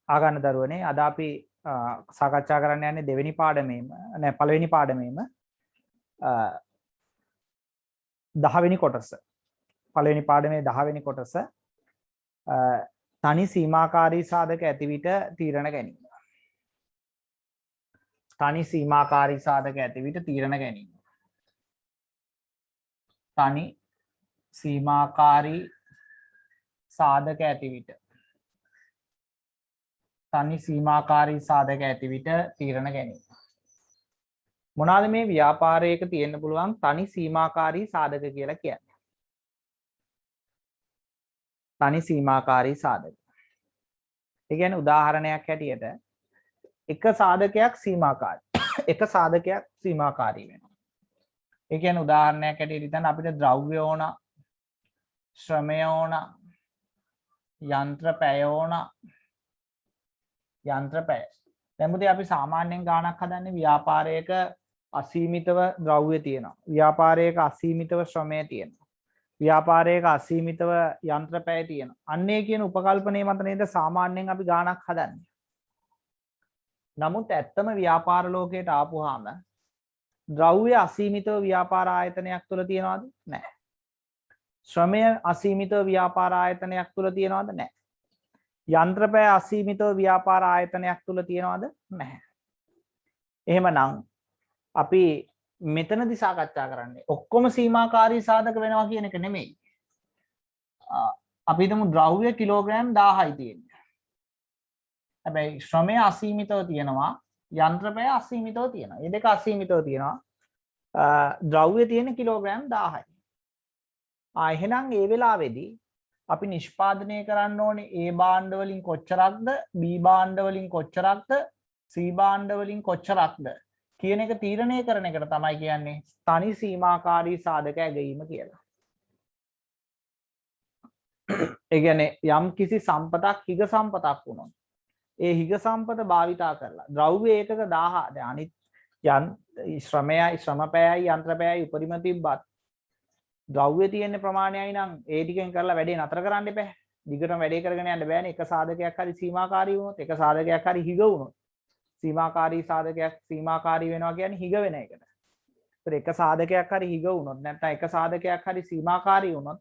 ආගන්න දරුවනේ අද අපි සාකච්ඡා කරන්න යන්නේ දෙවෙනි පාඩමේම නෑ පළවෙනි පාඩමේම 10 වෙනි කොටස. පළවෙනි පාඩමේ 10 වෙනි කොටස තනි සීමාකාරී සාධක ඇති විට තීරණ ගැනීම. තනි සීමාකාරී සාධක ඇති විට තීරණ ගැනීම. තනි සීමාකාරී සාධක ඇති විට තනි සීමාකාරී සාධක ඇති විට තීරණ ගැනීම. මොනවාද මේ ව්‍යාපාරයක තියෙන්න පුළුවන් තනි සීමාකාරී සාධක කියලා කියන්නේ? තනි සීමාකාරී සාධක. ඒ කියන්නේ උදාහරණයක් හැටියට එක සාධකයක් සීමාකාරී. එක සාධකයක් සීමාකාරී වෙනවා. ඒ කියන්නේ උදාහරණයක් හැටියට හිතන්න අපිට ද්‍රව්‍ය ඕන, ශ්‍රමය ඕන, යන්ත්‍ර පැය ඕන, යන්ත්‍ර පැය. දැන් මුදේ අපි සාමාන්‍යයෙන් ගාණක් හදන්නේ ව්‍යාපාරයක අසීමිතව ද්‍රව්‍ය තියෙනවා. ව්‍යාපාරයක අසීමිතව ශ්‍රමය තියෙනවා. ව්‍යාපාරයක අසීමිතව යන්ත්‍ර පැය තියෙනවා. අන්නේ කියන උපකල්පනයේ මත නේද සාමාන්‍යයෙන් අපි ගාණක් හදන්නේ. නමුත් ඇත්තම ව්‍යාපාර ලෝකයට ආපුවාම ද්‍රව්‍ය අසීමිතව ව්‍යාපාර ආයතනයක් තුල තියනවද? නැහැ. ශ්‍රමය අසීමිතව ව්‍යාපාර ආයතනයක් තුල තියනවද? නැහැ. යන්ත්‍රපය අසීමිතව ව්‍යාපාර ආයතනයක් තුල තියනවද? නැහැ. එහෙමනම් අපි මෙතනදී සාකච්ඡා කරන්නේ ඔක්කොම සීමාකාරී සාධක වෙනවා කියන එක නෙමෙයි. අපි හිතමු ද්‍රව්‍ය කිලෝග්‍රෑම් 1000යි තියෙන්නේ. හැබැයි ශ්‍රමය අසීමිතව තියෙනවා, යන්ත්‍රපය අසීමිතව තියෙනවා. මේ දෙක අසීමිතව තියෙනවා. ද්‍රව්‍ය තියෙන කිලෝග්‍රෑම් 1000යි. එහෙනම් ඒ වෙලාවේදී අපි නිෂ්පාදනය කරන්න ඕනේ A භාණ්ඩ වලින් කොච්චරක්ද, B භාණ්ඩ වලින් කොච්චරක්ද, C භාණ්ඩ වලින් කොච්චරක්ද කියන එක තීරණය කරන එකට තමයි කියන්නේ තනි සීමාකාරී සාධක ඇගීම කියලා. ඒ කියන්නේ යම් කිසි සම්පතක් හිග සම්පතක් වුණොත් ඒ හිග සම්පත භාවිතා කරලා ද්‍රව්‍ය ඒකක 1000 දැන් අනිත් ශ්‍රමයයි, ශ්‍රමපෑයයි, යන්ත්‍රපෑයයි උපරිම තිබ්බත් ද්‍රව්‍ය තියෙන ප්‍රමාණයයි නම් ඒ ටිකෙන් කරලා වැඩේ නතර කරන්න එපා. දිගටම වැඩේ කරගෙන යන්න බෑනේ. එක සාධකයක් හරි සීමාකාරී වුණොත්, එක සාධකයක් හරි හිග වුණොත්. සීමාකාරී සාධකයක් සීමාකාරී වෙනවා කියන්නේ හිග වෙන එකට. ඒතර එක සාධකයක් හරි හිග වුණොත් නැත්නම් එක සාධකයක් හරි සීමාකාරී වුණොත්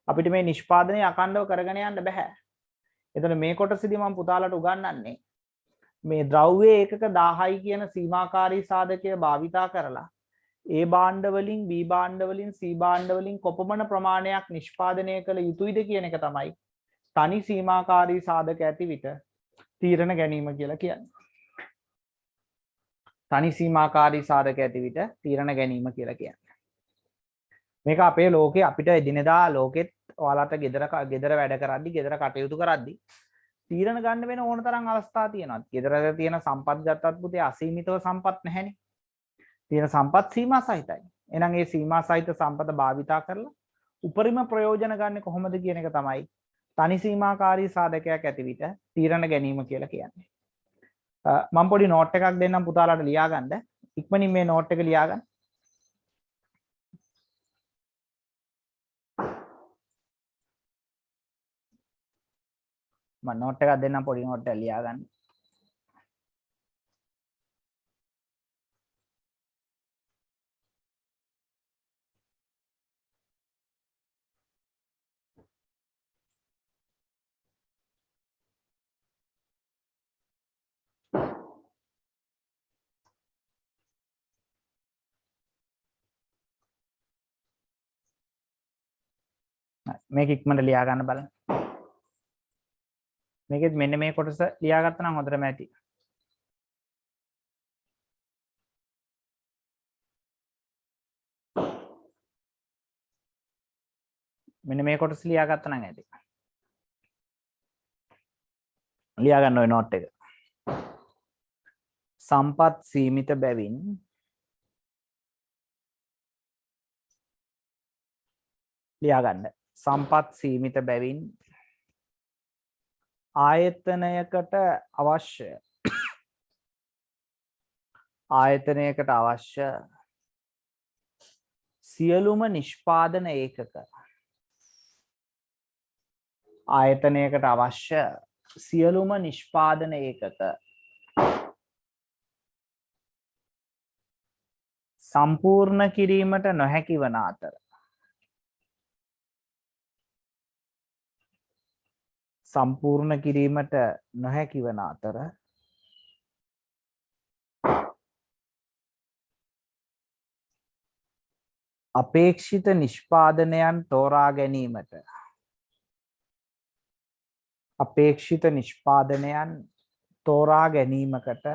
අපිට මේ නිෂ්පාදනය අඛණ්ඩව කරගෙන යන්න බෑ. එතකොට මේ කොටසදී මම පුතාලට උගන්වන්නේ මේ ද්‍රව්‍ය ඒකක 1000යි කියන සීමාකාරී සාධකය භාවිතා කරලා A භාණ්ඩ වලින්, B භාණ්ඩ වලින්, C භාණ්ඩ වලින් කොපමණ ප්‍රමාණයක් නිෂ්පාදනය කළ යුතුයිද කියන එක තමයි තනි සීමාකාරී සාධක ඇති විට තීරණ ගැනීම කියලා කියන්නේ. තනි සීමාකාරී සාධක ඇති විට තීරණ ගැනීම කියලා කියන්නේ. මේක අපේ ලෝකේ අපිට එදිනෙදා ලෝකෙත් ඔයාලට ගෙදර වැඩ කරද්දි, ගෙදර කටයුතු කරද්දි තීරණ ගන්න වෙන ඕන තරම් අවස්ථා තියෙනවා. ගෙදර තියෙන සම්පත් ගත්තත් පුතේ අසීමිතව සම්පත් නැහැනේ. තියෙන සම්පත් සීමා සහිතයි. එහෙනම් ඒ සීමා සහිත සම්පත භාවිතා කරලා උපරිම ප්‍රයෝජන ගන්න කොහොමද කියන එක තමයි තනි සීමාකාරී සාධකයක් ඇති විට තීරණ ගැනීම කියලා කියන්නේ. මම පොඩි නෝට් එකක් දෙන්නම් පුතාලාට ලියා ගන්න. ඉක්මනින් මේ නෝට් එක ලියා ගන්න. මම නෝට් එකක් දෙන්නම් පොඩි නෝට් එකක් ලියා ගන්න. මේක ඉක්මනට ලියා ගන්න බලන්න. මේකෙත් මෙන්න මේ කොටස ලියාගත්තා නම් හොඳටම ඇති. මෙන්න මේ කොටස ලියාගත්තා නම් ඇති. ලියා ගන්න ඔය නෝට් එක. සම්පත් සීමිත බැවින් ලියා ගන්න. සම්පත් සීමිත බැවින් ආයතනයකට අවශ්‍ය සියලුම නිෂ්පාදන ඒකක ආයතනයකට අවශ්‍ය සියලුම නිෂ්පාදන ඒකක සම්පූර්ණ කිරීමට නොහැකි වන අතර සම්පූර්ණ කිරීමට නොහැකි වන අතර අපේක්ෂිත නිෂ්පාදනයන් තෝරා ගැනීමට අපේක්ෂිත නිෂ්පාදනයන් තෝරා ගැනීමකට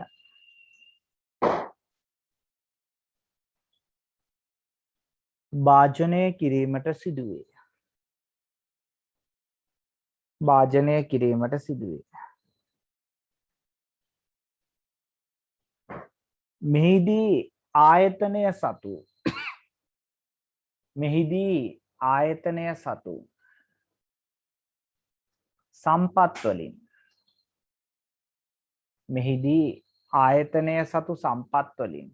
භාජනය කිරීමට සිදුවේ. භාජනය කිරීමට සිදුවේ. මෙහිදී ආයතනය සතු සම්පත් වලින්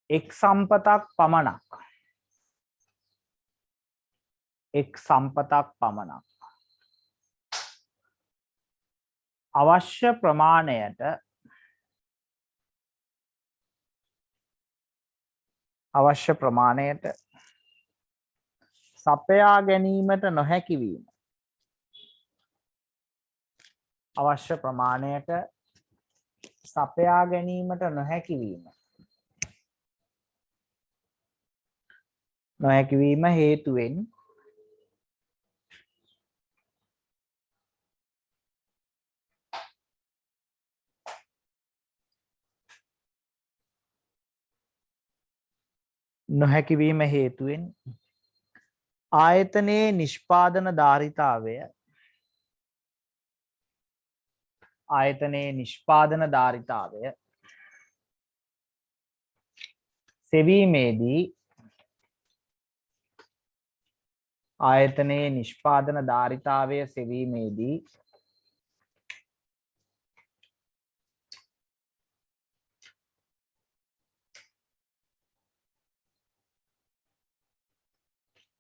එක් සම්පතක් පමණක් අවශ්‍ය ප්‍රමාණයට සපයා ගැනීමට නොහැකි වීම. අවශ්‍ය ප්‍රමාණයට සපයා ගැනීමට නොහැකි වීම හේතුවෙන්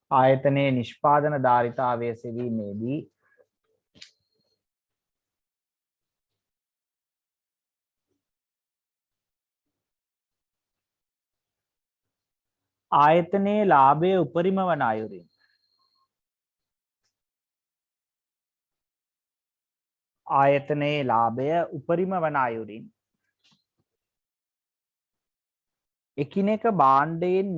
ආයතනයේ නිෂ්පාදන ධාරිතාවය සෙවීමේදී ආයතනයේ ලාභය උපරිම වන අයුරින් එකිනෙක භාණ්ඩයෙන්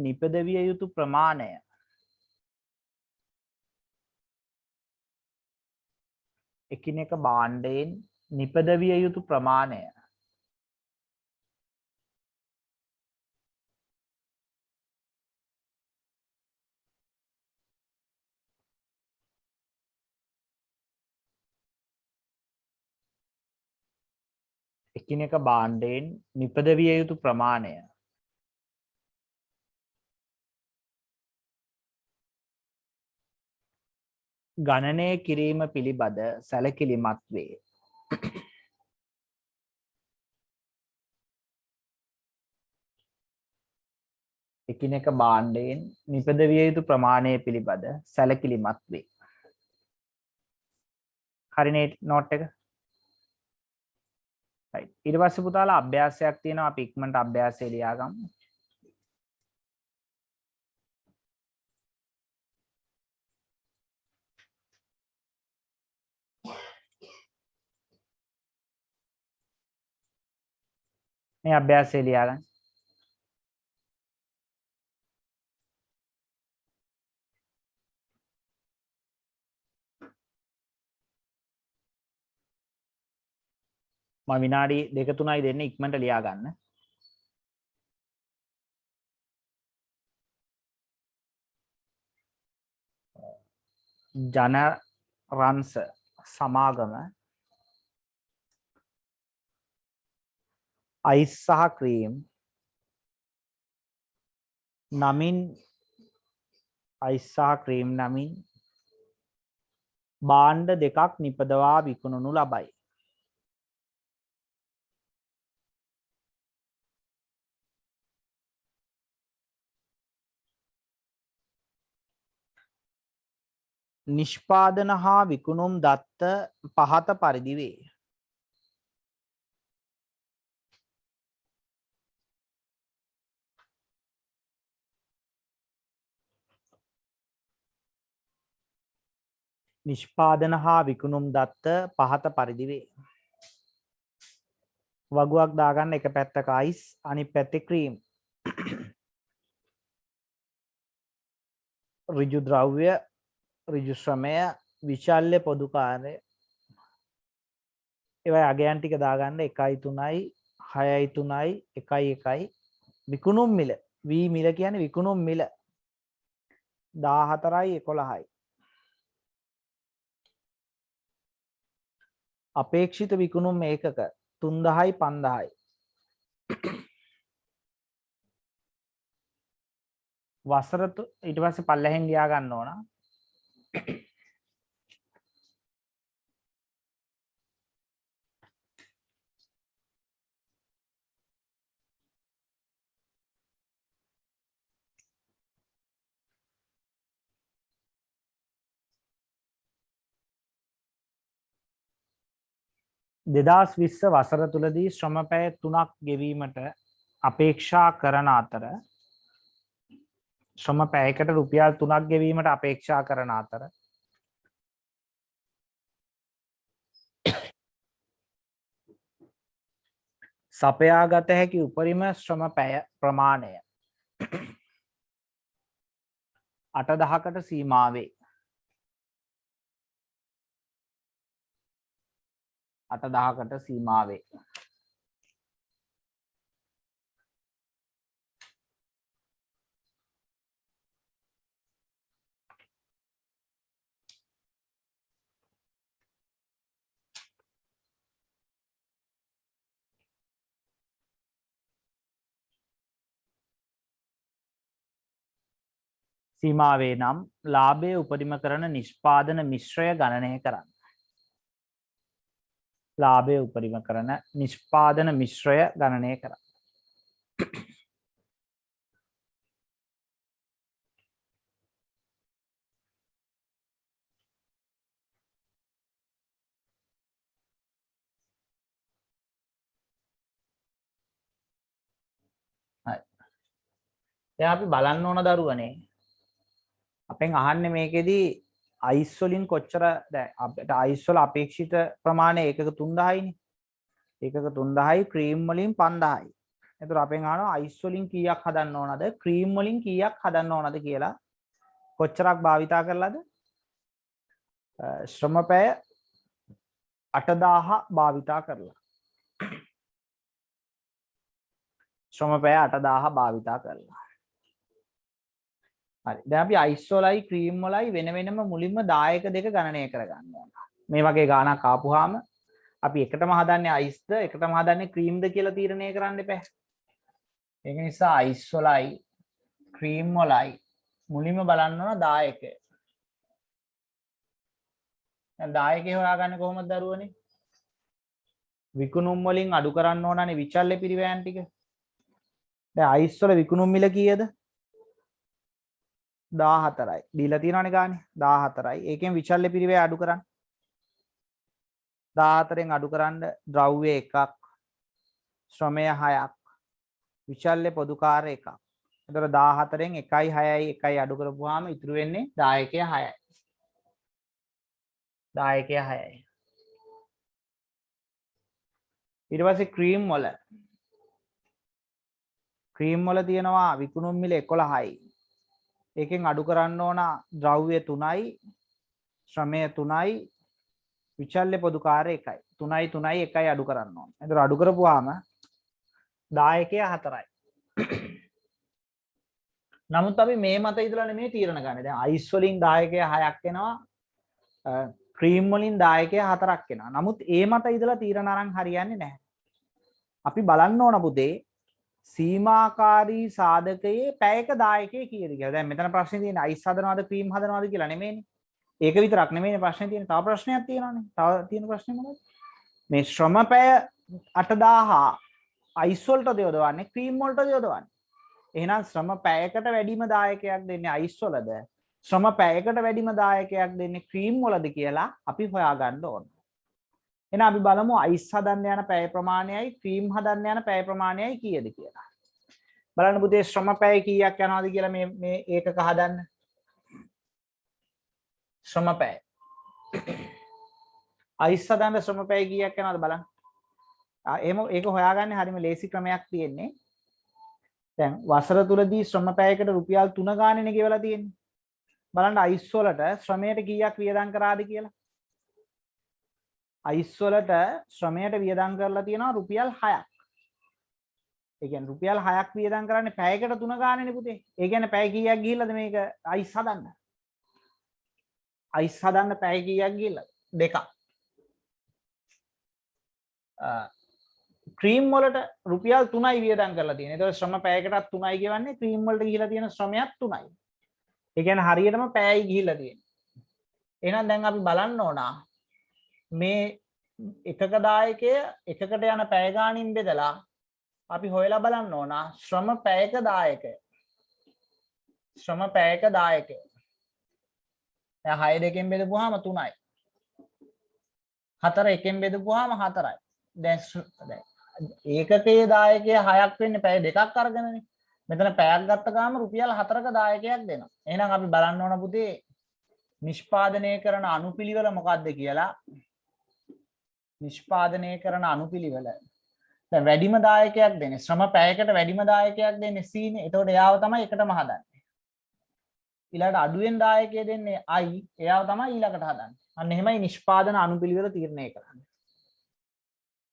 නිපදවිය යුතු ප්‍රමාණය ගණනය කිරීම පිළිබඳ සැලකිලිමත් වේ. එකිනෙක භාණ්ඩයෙන් නිපදවිය යුතු ප්‍රමාණය පිළිබඳ සැලකිලිමත් වේ. හරිනේ නෝට් එක? right. ඊට පස්සේ පුතාලා අභ්‍යාසයක් තියෙනවා. අපි ඉක්මනට අභ්‍යාසය ලියා ගමු. මේ අභ්‍යාසය ලියා ගන්න. මම විනාඩි 2-3යි දෙන්නේ ඉක්මනට ලියා ගන්න. ජනරන්ස සමාගම අයිස් සහ ක්‍රීම් නමින් භාණ්ඩ දෙකක් නිපදවා විකුණනු ලබයි. නිෂ්පාදන හා විකුණුම් දත්ත පහත පරිදි වේ. නිෂ්පාදන හා විකුණුම් දත්ත පහත පරිදි වේ. වගුවක් දාගන්න එක පැත්තක අයිස් අනිත් පැත්තේ ක්‍රීම්. ඍජු ද්‍රව්‍ය, ඍජු ශ්‍රමය, විශල්‍ය පොදු කාර්ය. ඒවයි අගයන් ටික දාගන්න 1.3යි 6.3යි 1.1යි. විකුණුම් මිල වී මිල කියන්නේ විකුණුම් මිල 14යි 11යි. අපේක්ෂිත විකුණුම් ඒකක 3000යි 5000යි. වසර ඊට පස්සේ පල්ලෙහෙන් ලියා ගන්න ඕන. දෙදස් විස්ස වසර තුළදී ශ්‍රම පැය 3ක් ගෙවීමට අපේක්ෂා කරන අතර ශ්‍රම පැයකට රුපියල් 3ක් ගෙවීමට අපේක්ෂා කරන අතර සපයාගත හැකි උපරිම ශ්‍රම පැය ප්‍රමාණය 8,000කට සීමා වේ. 8,000කට සීමා වේ. සීමාවේ නම් ලාභය උපරිම කරන නිෂ්පාදන මිශ්‍රය ගණනය කරන්න. ලාභය උපරිම කරන නිෂ්පාදන මිශ්‍රය ගණනය කරන්න. හරි. දැන් අපි බලන්න ඕන දරුවනේ අපෙන් අහන්නේ මේකෙදි අයිස් වලින් කොච්චර දැන් අපිට අයිස් වල අපේක්ෂිත ප්‍රමාණය ඒකක 3000යිනේ. ඒකක 3000යි ක්‍රීම් වලින් 5000යි. එතකොට අපෙන් අහනවා අයිස් වලින් කීයක් හදන්න ඕනද ක්‍රීම් වලින් කීයක් හදන්න ඕනද කියලා. කොච්චරක් භාවිතා කරලාද? ශ්‍රම පැය 8000 භාවිතා කරලා. ශ්‍රම පැය 8000 භාවිතා කරලා. හරි. දැන් අපි අයිස් වලයි ක්‍රීම් වලයි වෙන වෙනම මුලින්ම දායක දෙක ගණනය කරගන්න ඕන. මේ වගේ ගාණක් ආපුවාම අපි එකටම හදන්නේ අයිස්ද එකටම හදන්නේ ක්‍රීම්ද කියලා තීරණය කරන්න එපා. ඒක නිසා අයිස් වලයි ක්‍රීම් වලයි මුලින්ම බලන්න ඕන දායකය. දැන් දායකය හොයාගන්නේ කොහොමද දරුවනේ? විකුණුම් වලින් අඩු කරන්න ඕනනේ විචල්්‍ය පිරිවැයන් ටික. දැන් අයිස් වල විකුණුම් මිල කීයද? 14යි. දීලා තියෙනවනේ ගානේ 14යි. ඒකෙන් විචල්්‍ය පිරිවැය අඩු කරන්න. 14න් අඩු කරන්න ද්‍රව්‍ය එකක්, ශ්‍රමය 6ක්, විචල්්‍ය පොදු කාර්ය එකක්. එතකොට 14න් 1යි 6යි 1යි අඩු කරපුවාම ඉතුරු වෙන්නේ දායකය 6යි. දායකය 6යි. ඊට පස්සේ ක්‍රීම් වල තියෙනවා විකුණුම් මිල 11යි. ඒකෙන් අඩු කරන්න ඕන ද්‍රව්‍ය 3යි, ශ්‍රමය 3යි, විචල්්‍ය පොදු කාර්ය 1යි. 3යි 1යි අඩු කරන්න ඕන. එතකොට අඩු කරපුවාම දායකය 4යි. නමුත් අපි මේ මත ඉඳලා නෙමෙයි තීරණ ගන්න. දැන් අයිස් වලින් දායකය 6ක් එනවා. ක්‍රීම් වලින් දායකය 4ක් එනවා. නමුත් ඒ මත ඉඳලා තීරණ අරන් හරියන්නේ නැහැ. අපි බලන්න ඕන පුතේ සීමාකාරී සාධකයේ පැයක දායකය කීයද කියලා. දැන් මෙතන ප්‍රශ්නේ තියෙන්නේ අයිස් හදනවද ක්‍රීම් හදනවද කියලා නෙමෙයිනේ. ඒක විතරක් නෙමෙයිනේ ප්‍රශ්නේ තියෙන්නේ. තව ප්‍රශ්නයක් තියෙනවානේ. තව තියෙන ප්‍රශ්නේ මොකක්ද? මේ ශ්‍රම පැය 8000 අයිස් වලටද යොදවන්නේ ක්‍රීම් වලටද යොදවන්නේ? එහෙනම් ශ්‍රම පැයකට වැඩිම දායකයක් දෙන්නේ අයිස් වලද ශ්‍රම පැයකට වැඩිම දායකයක් දෙන්නේ ක්‍රීම් වලද කියලා අපි හොයාගන්න ඕන. එහෙනම් අපි බලමු අයිස් හදන්න යන පැය ප්‍රමාණයයි ක්‍රීම් හදන්න යන පැය ප්‍රමාණයයි කීයද කියලා. බලන්න පුතේ ශ්‍රම පැය කීයක් යනවාද කියලා මේ ඒකක හදන්න. ශ්‍රම පැය. අයිස් හදන්න ශ්‍රම පැය කීයක් යනවාද බලන්න. එහෙම ඒක හොයාගන්න හරිම ලේසි ක්‍රමයක් තියෙන්නේ. දැන් වසර තුලදී ශ්‍රම පැයකට රුපියල් 3 ගාණනේ ගෙවලා තියෙන්නේ. බලන්න අයිස් වලට ශ්‍රමයට කීයක් වියදම් කරාද කියලා. අයිස් වලට ශ්‍රමයට වියදම් කරලා තියෙනවා රුපියල් 6ක්. ඒ කියන්නේ රුපියල් 6ක් වියදම් කරන්නේ පැයකට 3 ගාණනේ පුතේ. ඒ කියන්නේ පැය කීයක් ගිහිල්ලාද මේක අයිස් හදන්න? අයිස් හදන්න පැය කීයක් ගිහිල්ලාද? 2ක්. ක්‍රීම් වලට රුපියල් 3යි වියදම් කරලා තියෙනවා. ඒතකොට ශ්‍රම පැයකටත් 3යි ගෙවන්නේ ක්‍රීම් වලට ගිහිලා තියෙන ශ්‍රමයක් 3යි. ඒ කියන්නේ හරියටම පැයයි ගිහිලා තියෙන්නේ. එහෙනම් දැන් අපි බලන්න ඕන මේ එකක දායකය එකකට යන පැය ගාණින් බෙදලා අපි හොයලා බලන්න ඕන ශ්‍රම පැයක දායකය. ශ්‍රම පැයක දායකය. දැන් 6 දෙකෙන් බෙදපුවාම 3යි. 4 එකෙන් බෙදපුවාම 4යි. දැන් ඒකකයේ දායකය 6ක් වෙන්නේ පැය 2ක් අරගෙනනේ. මෙතන පැයක් ගත්ත ගාම රුපියල් 4ක දායකයක් දෙනවා. එහෙනම් අපි බලන්න ඕන පුතේ නිෂ්පාදනය කරන අනුපිළිවෙල මොකක්ද කියලා. නිෂ්පාදනය කරන අනුපිළිවෙල. දැන් වැඩිම දායකයක් දෙන්නේ ශ්‍රම පැයකට වැඩිම දායකයක් දෙන්නේ C නේ. එතකොට එයාව තමයි එකටම හදන්නේ. ඊළඟට අඩුවෙන් දායකයෙ දෙන්නේ I. එයාව තමයි ඊළඟට හදන්නේ. අන්න එහෙමයි නිෂ්පාදන අනුපිළිවෙල තීරණය කරන්නේ.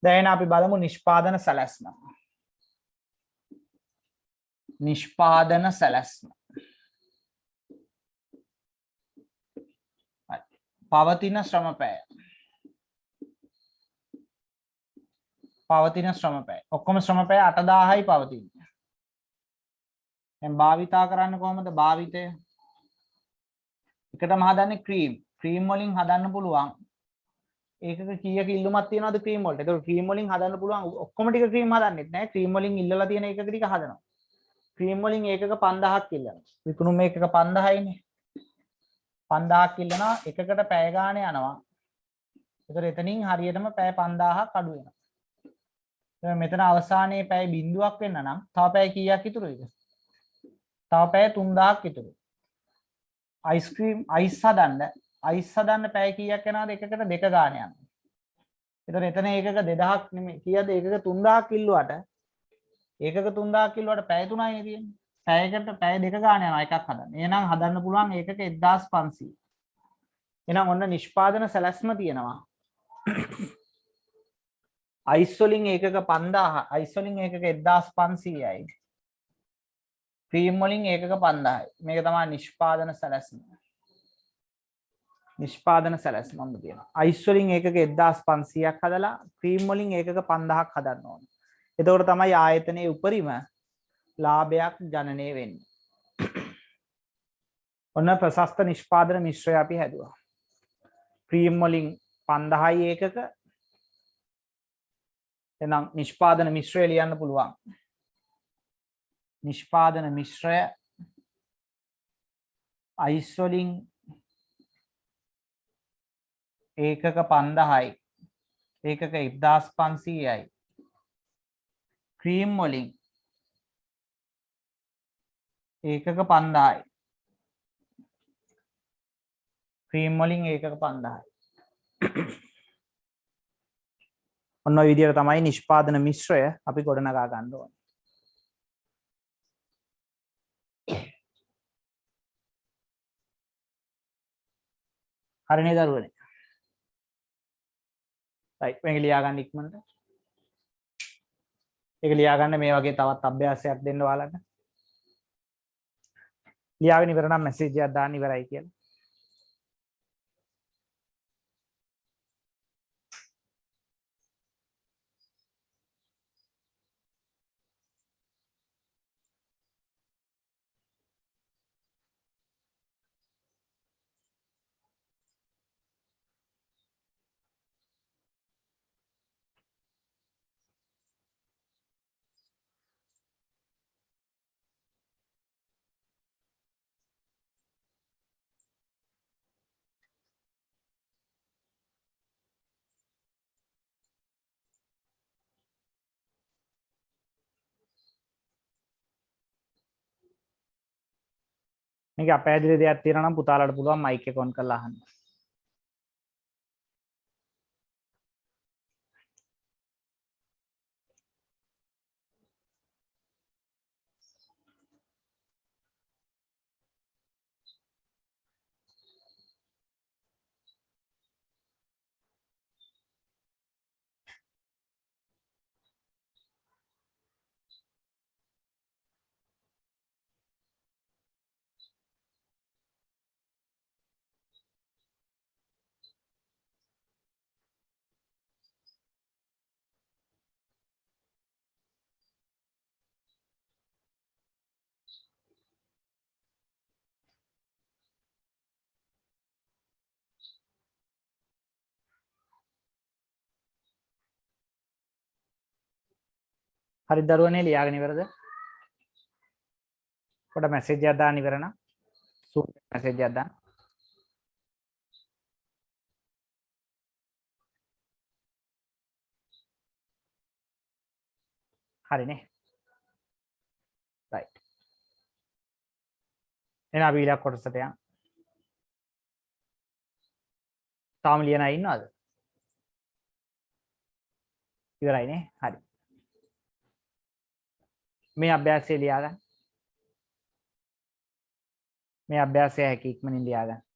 දැන් අපි බලමු නිෂ්පාදන සැලැස්ම. නිෂ්පාදන සැලැස්ම. පවතින ශ්‍රම පැය. පවතින ශ්‍රම පැය. ඔක්කොම ශ්‍රම පැය 8000යි පවතින්නේ. දැන් භාවිතා කරන්න කොහොමද භාවිතය? එකටම හදන්නේ ක්‍රීම්. ක්‍රීම් වලින් හදන්න පුළුවන්. ඒකක කීයක ඉල්ලුමක් තියනවද ක්‍රීම් වලට? ඒක ක්‍රීම් වලින් හදන්න පුළුවන් ඔක්කොම ටික ක්‍රීම් හදන්නෙත් නෑ. ක්‍රීම් වලින් ඉල්ලලා තියෙන ඒකක ටික හදනවා. ක්‍රීම් වලින් ඒකක 5000ක් ඉල්ලනවා. විකුණුම ඒකක 5000යිනේ. 5000ක් ඉල්ලනවා එකකට පැය ගාණ යනවා. ඒතර එතනින් හරියටම පැය 5000ක් අඩු වෙනවා. මෙතන අවසානයේ පැය බිඳුවක් වෙන්න නම් තව පැය කීයක් ඉතුරුයිද? තව පැය 3000ක් ඉතුරුයි. අයිස් හදන්න පැය කීයක් යනවාද? එකකට 2 ගාණ යනවා. ඒතර එතන ඒකක 2000ක් නෙමෙයි කීයද? ඒකක 3000ක් ඉල්ලුවට ඒකක 3000ක් ඉල්ලුවට පැය 3යිනේ තියෙන්නේ. පැයකට පැය 2 ගාණ යනවා එකක් හදන්න. එහෙනම් හදන්න පුළුවන් ඒකක 1500. එහෙනම් ඔන්න නිෂ්පාදන සැලැස්ම තියෙනවා. අයිස් වලින් ඒකක 5000 අයිස් වලින් ඒකක 1500යි. ක්‍රීම් වලින් ඒකක 5000යි. මේක තමයි නිෂ්පාදන සැලැස්ම. නිෂ්පාදන සැලැස්මම තියෙනවා. අයිස් වලින් ඒකක 1500ක් හදලා ක්‍රීම් වලින් ඒකක 5000ක් හදන්න ඕන. එතකොට තමයි ආයතනයේ උපරිම ලාභයක් ජනනය වෙන්නේ. ඔන්න ප්‍රශස්ත නිෂ්පාදන මිශ්‍රය අපි හැදුවා. ක්‍රීම් වලින් 5000යි ඒකක. එහෙනම් නිෂ්පාදන මිශ්‍රය ලියන්න පුළුවන්. නිෂ්පාදන මිශ්‍රය අයිස් වලින් ඒකක 5000යි. ඒකක 1500යි. ක්‍රීම් වලින් ඒකක 5000යි. ක්‍රීම් වලින් ඒකක 5000යි. ඔන්න ඔය විදිහට තමයි නිෂ්පාදන මිශ්‍රය අපි ගොඩනගා ගන්න ඕනේ. හරිනේ දරුවනේ. රයිට් මේක ලියා ගන්න ඉක්මනට. ඒක ලියා ගන්න මේ වගේ තවත් අභ්‍යාසයක් දෙන්න ඔයාලට. ලියාගෙන ඉවර නම් මැසේජ් එකක් දාන්න ඉවරයි කියලා. මේක අපහැදිලි දෙයක් තියෙනවා නම් පුතාලට පුළුවන් මයික් එක ඔන් කරලා අහන්න. හරි දරුවනේ ලියාගෙන ඉවරද? පොඩ මැසේජ් එකක් දාන්න ඉවර නම් සූම් මැසේජ් එකක් දාන්න. හරිනේ. රයිට්. එහෙනම් අපි ඊළඟ කොටසට යමු. තාම ලියන අය ඉන්නවද? ඉවරයිනේ. හරි. මේ අභ්‍යාසය ලියා ගන්න. මේ අභ්‍යාසය හැකි ඉක්මනින් ලියා ගන්න.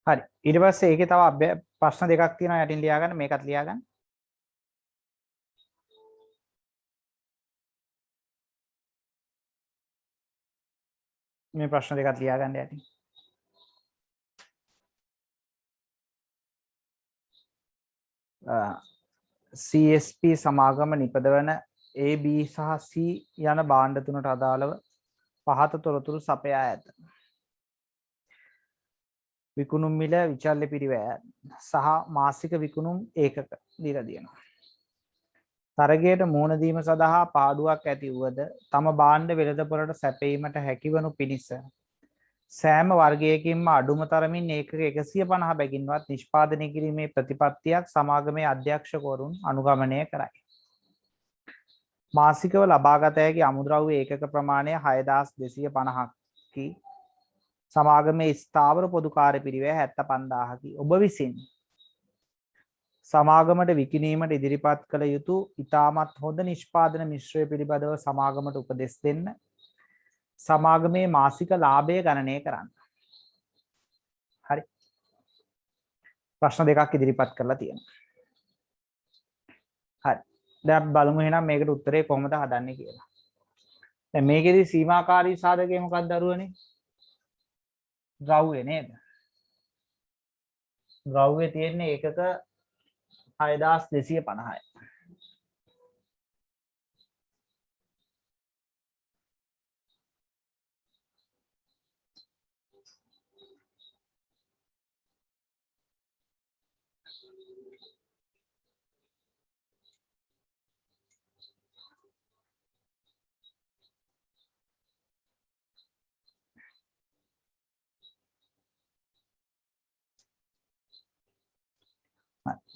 හරි. ඊට පස්සේ ඒකේ තව ප්‍රශ්න දෙකක් තියෙනවා යටින් ලියා ගන්න මේකත් ලියා ගන්න. මේ ප්‍රශ්න දෙකක් ලියා ගන්න යටින්. CSP සමාගම නිපදවන A B සහ C යන භාණ්ඩ තුනට අදාළව පහත තොරතුරු සපයා ඇත. විකුණුම් මිල විචල්්‍ය පිරිවැය සහ මාසික විකුණුම් ඒකක දීලා තියෙනවා. තරගයට මුහුණ දීම සඳහා පාඩුවක් ඇති වුවද තම භාණ්ඩ වෙළඳපොළට සැපයීමට හැකිවනු පිණිස සෑම වර්ගයකින්ම අඩුම තරමින් ඒකක 150 බැගින්වත් නිෂ්පාදනය කිරීමේ ප්‍රතිපත්තියක් සමාගමේ අධ්‍යක්ෂකවරුන් අනුගමනය කරයි. මාසිකව ලබාගත හැකි අමුද්‍රව්‍ය ඒකක ප්‍රමාණය 6250කි. සමාගමේ ස්ථාවර පොදු කාර්ය පිරිවැය 75000කි. ඔබ විසින් සමාගමට විකිණීමට ඉදිරිපත් කළ යුතු ඉතාමත් හොඳ නිෂ්පාදන මිශ්‍රය පිළිබඳව සමාගමට උපදෙස් දෙන්න. සමාගමේ මාසික ලාභය ගණනය කරන්න. හරි. ප්‍රශ්න දෙකක් ඉදිරිපත් කරලා තියෙනවා. හරි. දැන් බලමු එහෙනම් මේකට උත්තරේ කොහොමද හදන්නේ කියලා. දැන් මේකෙදි සීමාකාරී සාධකය මොකක්ද දරුවනේ? ද්‍රව්‍ය නේද? ද්‍රව්‍ය තියෙන්නේ ඒකක 6250යි.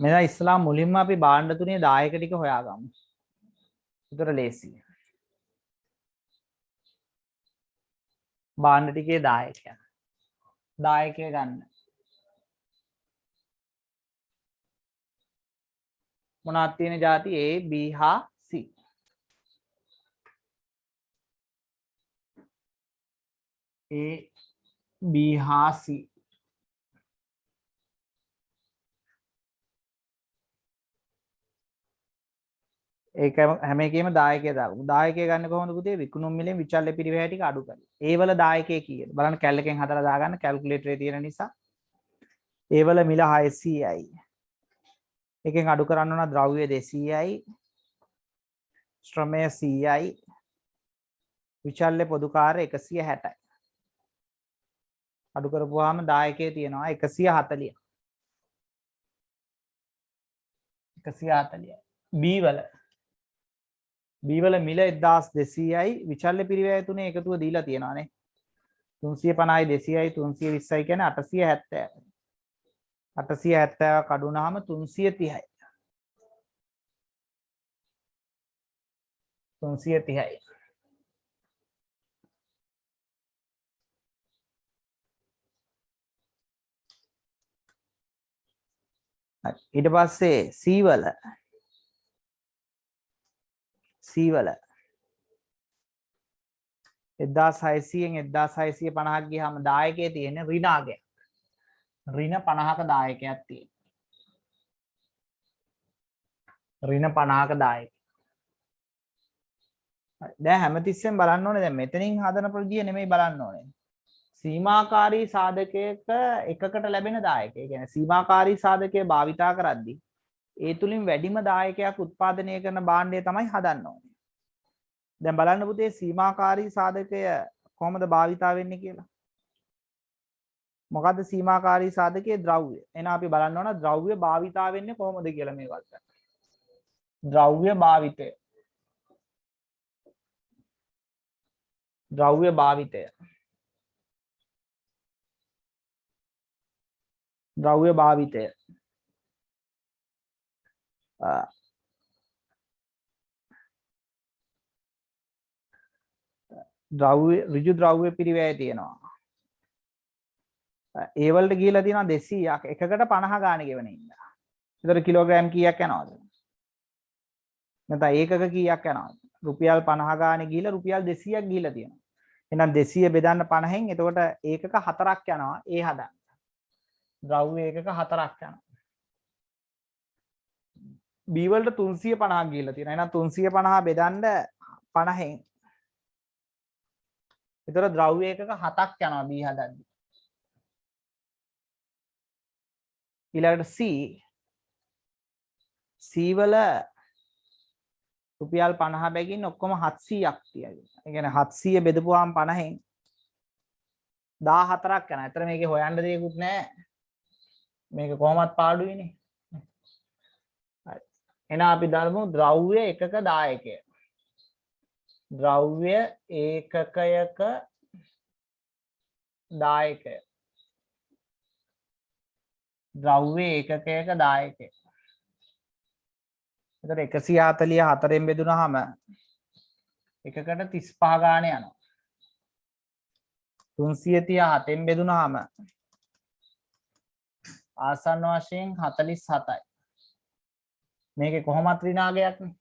මෙතන ඉස්ලාම් මුලින්ම අපි භාණ්ඩ තුනේ දායක ටික හොයාගමු. උතර ලේසි. භාණ්ඩ ටිකේ දායකයන්. දායකය ගන්න. මොනවද තියෙන ಜಾති A B හා C. A B හා C. ඒක හැම එකේම දායකය දාමු. දායකය ගන්න කොහොමද පුතේ? විකුණුම් මිලෙන් විචල්්‍ය පිරිවැය ටික අඩු කරලා. ඒ වල දායකය කීයද? බලන්න කැලලකින් හදලා දාගන්න කැල්කියුලේටරේ තියෙන නිසා. ඒ වල මිල 600යි. එකෙන් අඩු කරන්න ඕන ද්‍රව්‍ය 200යි. ශ්‍රමය 100යි. විචල්්‍ය පොදු කාර්ය 160යි. අඩු කරපුවාම දායකයේ තියෙනවා 140. 140යි. B වල මිල 1200යි විචල්්‍ය පිරිවැය තුනේ එකතුව දීලා තියෙනවානේ. 350යි 200යි 320යි කියන්නේ 870යි. 870ක් අඩු වුණාම 330යි. 330යි. ඊට පස්සේ C වල 1600න් 1650ක් ගියාම දායකයේ තියෙන ඍණාගයක්. ඍණ 50ක දායකයක් තියෙනවා. ඍණ 50ක දායක. දැන් හැමතිස්සෙම බලන්න ඕනේ දැන් මෙතනින් හදන ප්‍රතිය නෙමෙයි බලන්න ඕනේ. සීමාකාරී සාධකයක එකකට ලැබෙන දායකය. ඒ කියන්නේ සීමාකාරී සාධකය භාවිතා කරද්දී ඒ තුලින් වැඩිම දායකයක් උත්පාදනය කරන භාණ්ඩය තමයි හදන්න ඕනේ. දැන් බලන්න පුතේ සීමාකාරී සාධකය කොහොමද භාවිතා වෙන්නේ කියලා. මොකද්ද සීමාකාරී සාධකයේ ද්‍රව්‍ය. එහෙනම් අපි බලන්න ඕන ද්‍රව්‍ය භාවිතා වෙන්නේ කොහොමද කියලා මේ වලට. ද්‍රව්‍ය භාවිතය. ද්‍රව්‍ය භාවිතය. ද්‍රව්‍ය භාවිතය. ද්‍රව්‍ය ඍජු ද්‍රව්‍ය පිරිවැය තියෙනවා. ඒ වලට ගිහිලා තියෙනවා 200ක් එකකට 50 ගාණ ගෙවන ඉන්න. ඒතර කිලෝග්‍රෑම් කීයක් යනවද? නැත්නම් ඒකක කීයක් යනවද? රුපියල් 50 ගාණේ ගිහිලා රුපියල් 200ක් ගිහිලා තියෙනවා. එහෙනම් 200 බෙදන්න 50න් එතකොට ඒකක 4ක් යනවා ඒ හදන්න. ද්‍රව්‍ය ඒකක 4ක් යනවා. B වලට 350ක් ගිහිල්ලා තියෙනවා. එහෙනම් 350 බෙදන්න 50න්. ඒතර ද්‍රව්‍ය ඒකක 7ක් යනවා B හදද්දි. ඊළඟට C වල රුපියල් 50 බැගින් ඔක්කොම 700ක් තියගෙන. ඒ කියන්නේ 700 බෙදපුවාම 50න් 14ක් යනවා. ඒතර මේකේ හොයන්න දෙයක්වත් නැහැ. මේක කොහොමත් පාඩුයිනේ. හරි. එහෙනම් අපි දාමු ද්‍රව්‍ය එකක දායකය. ද්‍රව්‍ය ඒකකයක දායකය. ද්‍රව්‍ය ඒකකයක දායකය. එතකොට 144න් බෙදුනහම එකකට 35 ගාණ යනවා. 337න් බෙදුනහම ආසන්න වශයෙන් 47යි. මේකේ කොහොමත් ඍණාගයක්නේ.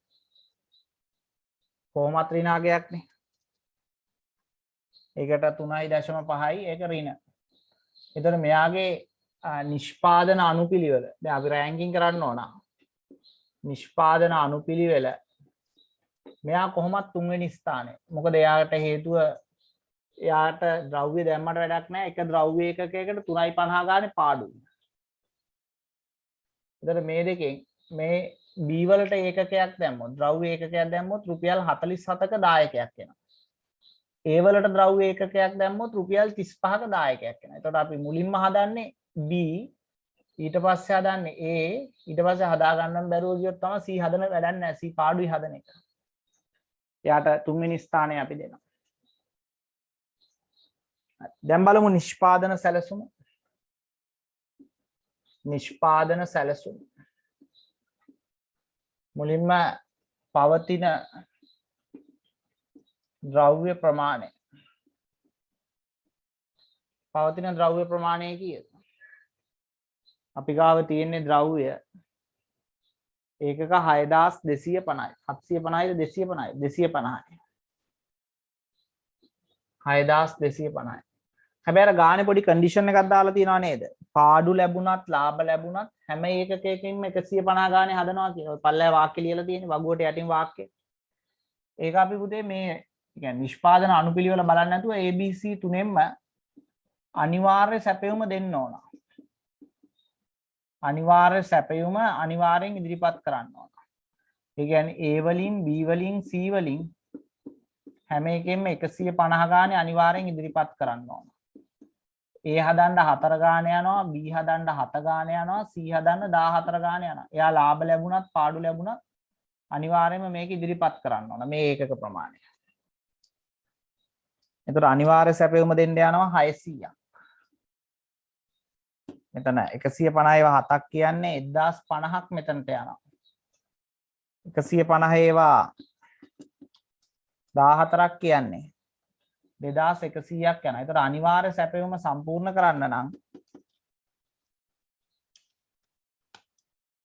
කොහොමත් ඍණාගයක්නේ. ඒකට 3.5යි ඒක ඍණ. එතකොට මෙයාගේ නිෂ්පාදන අනුපිළිවෙල දැන් අපි රෑන්කින් කරන්න ඕන. නිෂ්පාදන අනුපිළිවෙල මෙයා කොහොමත් තුන්වෙනි ස්ථානයේ. මොකද එයාට හේතුව එයාට ද්‍රව්‍ය දැම්මට වැඩක් නැහැ. එක ද්‍රව්‍ය ඒකකයකට 3.50 ගානේ පාඩුයි. එතකොට මේ දෙකෙන් මේ B වලට ඒකකයක් දැම්මොත් ද්‍රව්‍ය ඒකකයක් දැම්මොත් රුපියල් 47ක දායකයක් එනවා. A වලට ද්‍රව්‍ය ඒකකයක් දැම්මොත් රුපියල් 35ක දායකයක් එනවා. එතකොට අපි මුලින්ම හදන්නේ B ඊට පස්සේ හදන්නේ A ඊට පස්සේ හදා ගන්න බැරුව ගියොත් තමයි C හදන වැඩක් නැහැ. C පාඩුයි හදන එක. එයාට තුන්වෙනි ස්ථානය අපි දෙනවා. දැන් බලමු නිෂ්පාදන සැලසුම. නිෂ්පාදන සැලසුම. මුලින්ම පවතින ද්‍රව්‍ය ප්‍රමාණය. පවතින ද්‍රව්‍ය ප්‍රමාණය කීයද? අපි ගාව තියෙන්නේ ද්‍රව්‍ය ඒකක 6250යි. 750යිද 250යි? 250යි. 6250යි. හැබැයි අර ගානේ පොඩි කන්ඩිෂන් එකක් දාලා තියෙනව නේද? පාඩු ලැබුණත් ලාභ ලැබුණත් හැම ඒකකයකින්ම 150 ගානේ හදනවා කියන ඔය පල්ලෑ වාක්‍ය ලියලා තියෙන්නේ වගුවට යටින් වාක්‍ය. ඒක අපි පුතේ මේ කියන්නේ නිෂ්පාදන අනුපිළිවෙල බලන්න නැතුව ABC තුනෙන්ම අනිවාර්ය සැපයුම දෙන්න ඕන. අනිවාර්ය සැපයුම අනිවාර්යෙන් ඉදිරිපත් කරන්න ඕන. ඒ කියන්නේ A වලින් B වලින් C වලින් හැම එකෙන්ම 150 ගානේ අනිවාර්යෙන් ඉදිරිපත් කරන්න ඕන. A හදන්න 4 ගාන යනවා, B හදන්න 7 ගාන යනවා, C හදන්න 14 ගාන යනවා. එයා ලාභ ලැබුණත් පාඩු ලැබුණත් අනිවාර්යයෙන්ම මේක ඉදිරිපත් කරන්න ඕන මේ ඒකක ප්‍රමාණය. එතකොට අනිවාර්ය සැපයුම දෙන්න යනවා 600ක්. මෙතන 150 ඒවා 7ක් කියන්නේ 1050ක් මෙතනට යනවා. 150 ඒවා 14ක් කියන්නේ 2100ක් යනවා. ඒතර අනිවාර්ය සැපයුම සම්පූර්ණ කරන්න නම්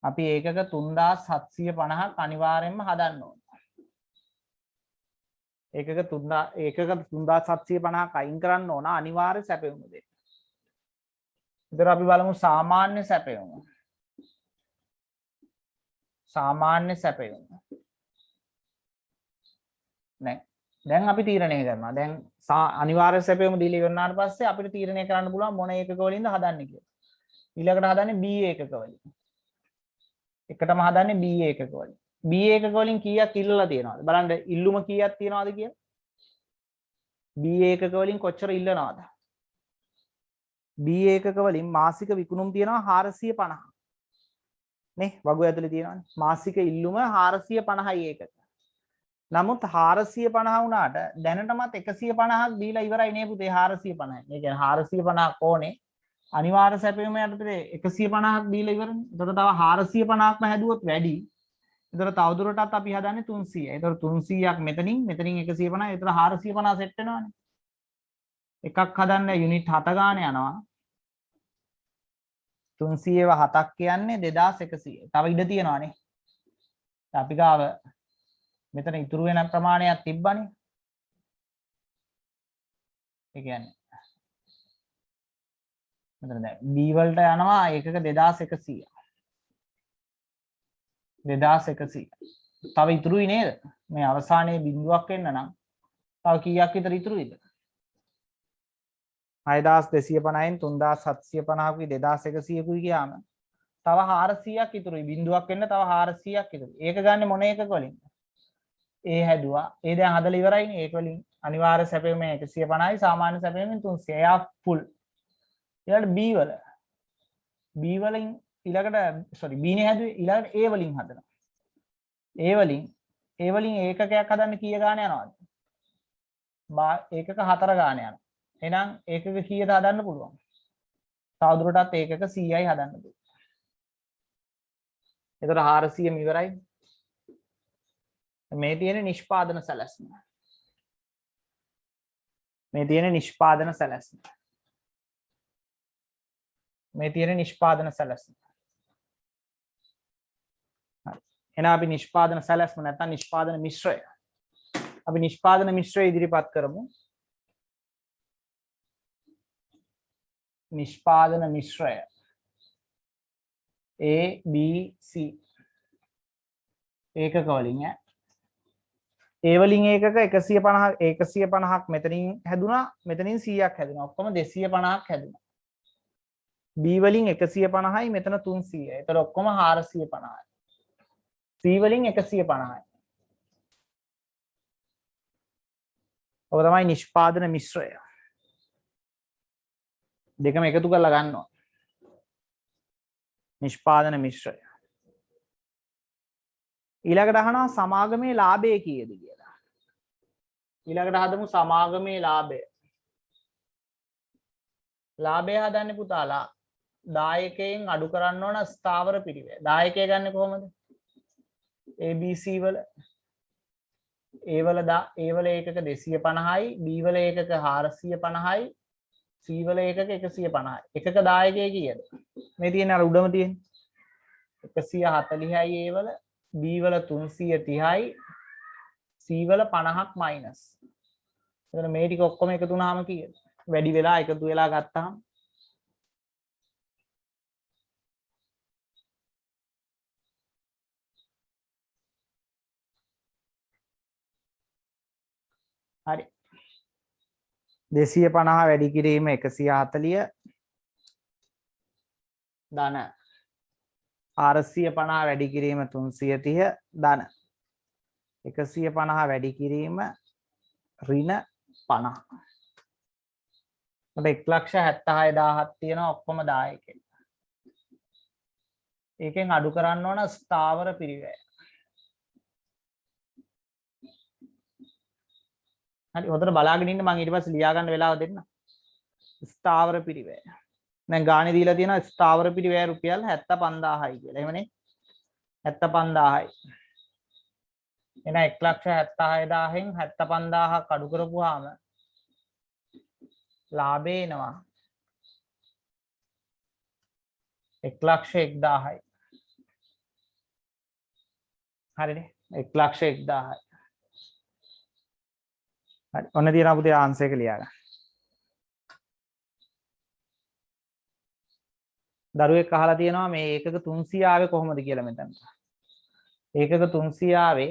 අපි ඒකක 3750ක් අනිවාර්යයෙන්ම හදන්න ඕන. ඒකක 3750ක් අයින් කරන්න ඕන අනිවාර්ය සැපයුම දෙන්න. ඒතර අපි බලමු සාමාන්‍ය සැපයුම. සාමාන්‍ය සැපයුම. දැන් අපි තීරණය කරනවා. දැන් අනිවාර්ය සැපයුම දීලා ඉවරනාට පස්සේ අපිට තීරණය කරන්න පුළුවන් මොන ඒකක වලින්ද හදන්නේ කියලා. ඊළඟට හදන්නේ B ඒකක වලින්. එකටම හදන්නේ B ඒකක වලින්. B ඒකක වලින් කීයක් ඉල්ලලා තියෙනවද? බලන්න ඉල්ලුම කීයක් තියෙනවද කියලා. B ඒකක වලින් කොච්චර ඉල්ලනවද? B ඒකක වලින් මාසික විකුණුම් තියෙනවා 450. නේ වගුව ඇතුලේ තියෙනවානේ. මාසික ඉල්ලුම 450යි ඒකක. නමුත් 450 වුණාට දැනටමත් 150ක් දීලා ඉවරයි නේ පුතේ 450. ඒ කියන්නේ 450ක් ඕනේ. අනිවාර්ය සැපයුම යටතේ 150ක් දීලා ඉවරනේ. එතකොට තව 450ක්ම හැදුවොත් වැඩි. එතකොට තවදුරටත් අපි හදන්නේ 300යි. එතකොට 300ක් මෙතනින් 150. එතකොට 450 සෙට් වෙනවානේ. එකක් හදන්න යුනිට් 7 ගාන යනවා. 300ව 7ක් කියන්නේ 2100. තව ඉඩ තියෙනවානේ. අපි ගාව මෙතන ඉතුරු වෙන ප්‍රමාණයක් තිබ්බනේ. ඒ කියන්නේ මෙතන දැන් b වලට යනවා ඒකක 2100. 2100. තව ඉතුරුයි නේද? මේ අවසානයේ බිඳුවක් එන්න නම් තව කීයක් විතර ඉතුරුයිද? 6250න් 3750කුයි 2100කුයි ගියාම තව 400ක් ඉතුරුයි. බිඳුවක් එන්න තව 400ක් ඉතුරුයි. ඒක ගන්න මොන එකක වලින්ද? ඒ හැදුවා. ඒ දැන් හදලා ඉවරයිනේ. ඒක වලින් අනිවාර්ය සැපෙම 150යි සාමාන්‍ය සැපෙම 300. එයා ෆුල්. ඊළඟට B වල. B වලින් ඊළඟට sorry B නේ හැදුවේ. ඊළඟට A වලින් හදනවා. A වලින් ඒකකයක් හදන්න කීය ගාන යනවද? ඒකක 4 ගාන යනවා. එහෙනම් ඒකක කීයද හදන්න පුළුවන්? තවදුරටත් ඒකක 100යි හදන්න පුළුවන්. එතකොට 400 ඉවරයි. මේ තියෙන නිෂ්පාදන සැලැස්ම. මේ තියෙන නිෂ්පාදන සැලැස්ම. මේ තියෙන නිෂ්පාදන සැලැස්ම. හරි. එහෙනම් අපි නිෂ්පාදන සැලැස්ම නැත්නම් නිෂ්පාදන මිශ්‍රය. අපි නිෂ්පාදන මිශ්‍රය ඉදිරිපත් කරමු. නිෂ්පාදන මිශ්‍රය A B C ඒකක වලින් ඈ A වලින් ඒකක 150ක් මෙතනින් හැදුනා මෙතනින් 100ක් හැදුනා ඔක්කොම 250ක් හැදුනා B වලින් 150යි මෙතන 300යි ඒතර ඔක්කොම 450යි C වලින් 150යි ඔක තමයි නිෂ්පාදන මිශ්‍රය දෙකම එකතු කරලා ගන්නවා නිෂ්පාදන මිශ්‍රය ඊළඟට අහනවා සමාගමේ ලාභය කීයද කියලා ඊළඟට හදමු සමාගමේ ලාභය ලාභය හදන්නේ පුතාලා දායකයෙන් අඩු කරන්න ඕන ස්ථාවර පිරිවැය දායකය ගන්න කොහොමද ABC වල A වල ඒකක 250යි B වල ඒකක 450යි C වල ඒකක 150යි එකක දායකය කීයද මේ තියෙන අර උඩම තියෙන 140යි A වල B වල 330යි C වල 50ක් මයිනස් එතන මේ ටික ඔක්කොම එකතු වුණාම කීයද වැඩි වෙලා එකතු වෙලා ගත්තාම හරි 250 වැඩි කිරීම 140 ධන 450 වැඩි කිරීම 330 ධන 150 වැඩි කිරීම ඍණ 50 අපේ 1,76,000ක් තියෙනවා ඔක්කොම දායකයන් ඒකෙන් අඩු කරන්න ඕන ස්ථාවර පිරිවැය හරි හොඳට බලාගෙන ඉන්න මම ඊට පස්සේ ලියා ගන්න වෙලාව දෙන්න ස්ථාවර පිරිවැය දැන් ගානේ දීලා තියෙනවා ස්ථාවර පිරිවැය රුපියල් 75000යි කියලා එහෙමනේ 75000යි එන 1,76,000න් 75000ක් අඩු කරපුවාම ලාභේ එනවා 1,01,000යි හරිනේ 1,01,000යි හරි ඔන්න තියෙනවා පුතේ ආන්සර් එක ලියා ගන්න දරුවෙක් අහලා තියෙනවා මේ ඒකක 300 ආවේ කොහොමද කියලා මෙතන ඒකක 300 ආවේ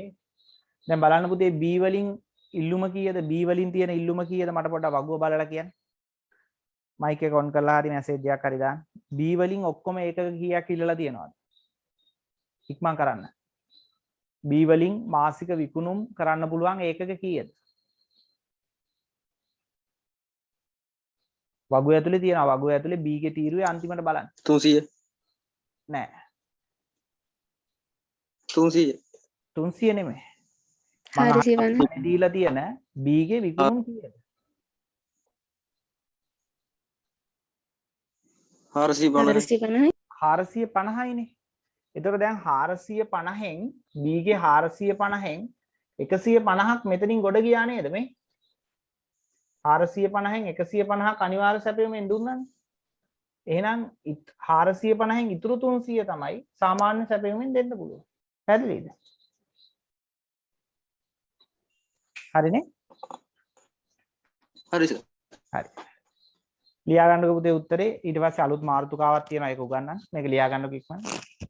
දැන් බලන්න පුතේ B වලින් ඉල්ලුම කීයද B වලින් තියෙන ඉල්ලුම කීයද මට පොඩ්ඩක් වගුව බලලා කියන්න මයික් එක ඔන් කරලා හරි මැසේජ් එකක් හරි දාන්න B වලින් ඔක්කොම ඒකක කීයක් ඉල්ලලා තියෙනවද ඉක්මන් කරන්න B වලින් මාසික විකුණුම් කරන්න පුළුවන් ඒකක කීයද වගුව ඇතුලේ තියෙනවා වගුව ඇතුලේ B ගේ තීරුවේ අන්තිමට බලන්න 300 නෑ 300 නෙමෙයි 450 දීලා තියෙන B ගේ විකුණුම් කීයද 450යිනේ එතකොට දැන් 450න් B ගේ 450න් 150ක් මෙතනින් ගොඩ ගියා නේද මේ 450න් 150ක් අනිවාර්ය සැපයීමෙන් දුන්නානේ එහෙනම් 450න් ඉතුරු 300 තමයි සාමාන්‍ය සැපයීමෙන් දෙන්න පුළුවන් පැහැදිලිද හරිනේ හරි සර් හරි ලියා ගන්නකො පුතේ උත්තරේ. ඊට පස්සේ අලුත් මාතෘකාවක් තියෙනවා ඒක උගන්වන්න. මේක ලියා ගන්නකො ඉක්මනට.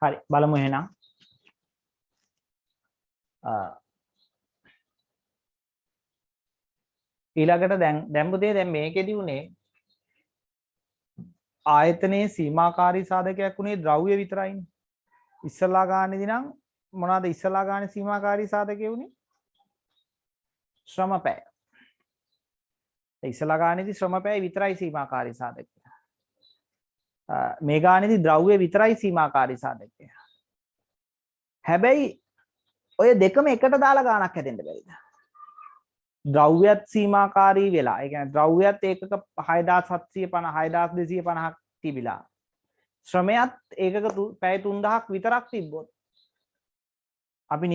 හරි බලමු එහෙනම්. ඊළඟට දැන් පුතේ දැන් මේකෙදි උනේ ආයතනයේ සීමාකාරී සාධකයක් උනේ ද්‍රව්‍ය විතරයිනේ. ඉස්සලා ගානේදී නම් මොනවාද ඉස්සලා ගානේ සීමාකාරී සාධකය උනේ? ශ්‍රමපැය. ඉස්සලා ගානේදී ශ්‍රමපැය විතරයි සීමාකාරී සාධකය. මේ ගානේදී ද්‍රව්‍ය විතරයි සීමාකාරී සාධකය. හැබැයි ඔය දෙකම එකට දාලා ගානක් හැදෙන්න බැරිද? ද්‍රව්‍යත් සීමාකාරී වෙලා. ඒ කියන්නේ ද්‍රව්‍යත් ඒකක 6750 6250ක් තිබිලා. ශ්‍රමයත් ඒකක පැය 3000ක් විතරක් තිබ්බොත් අපි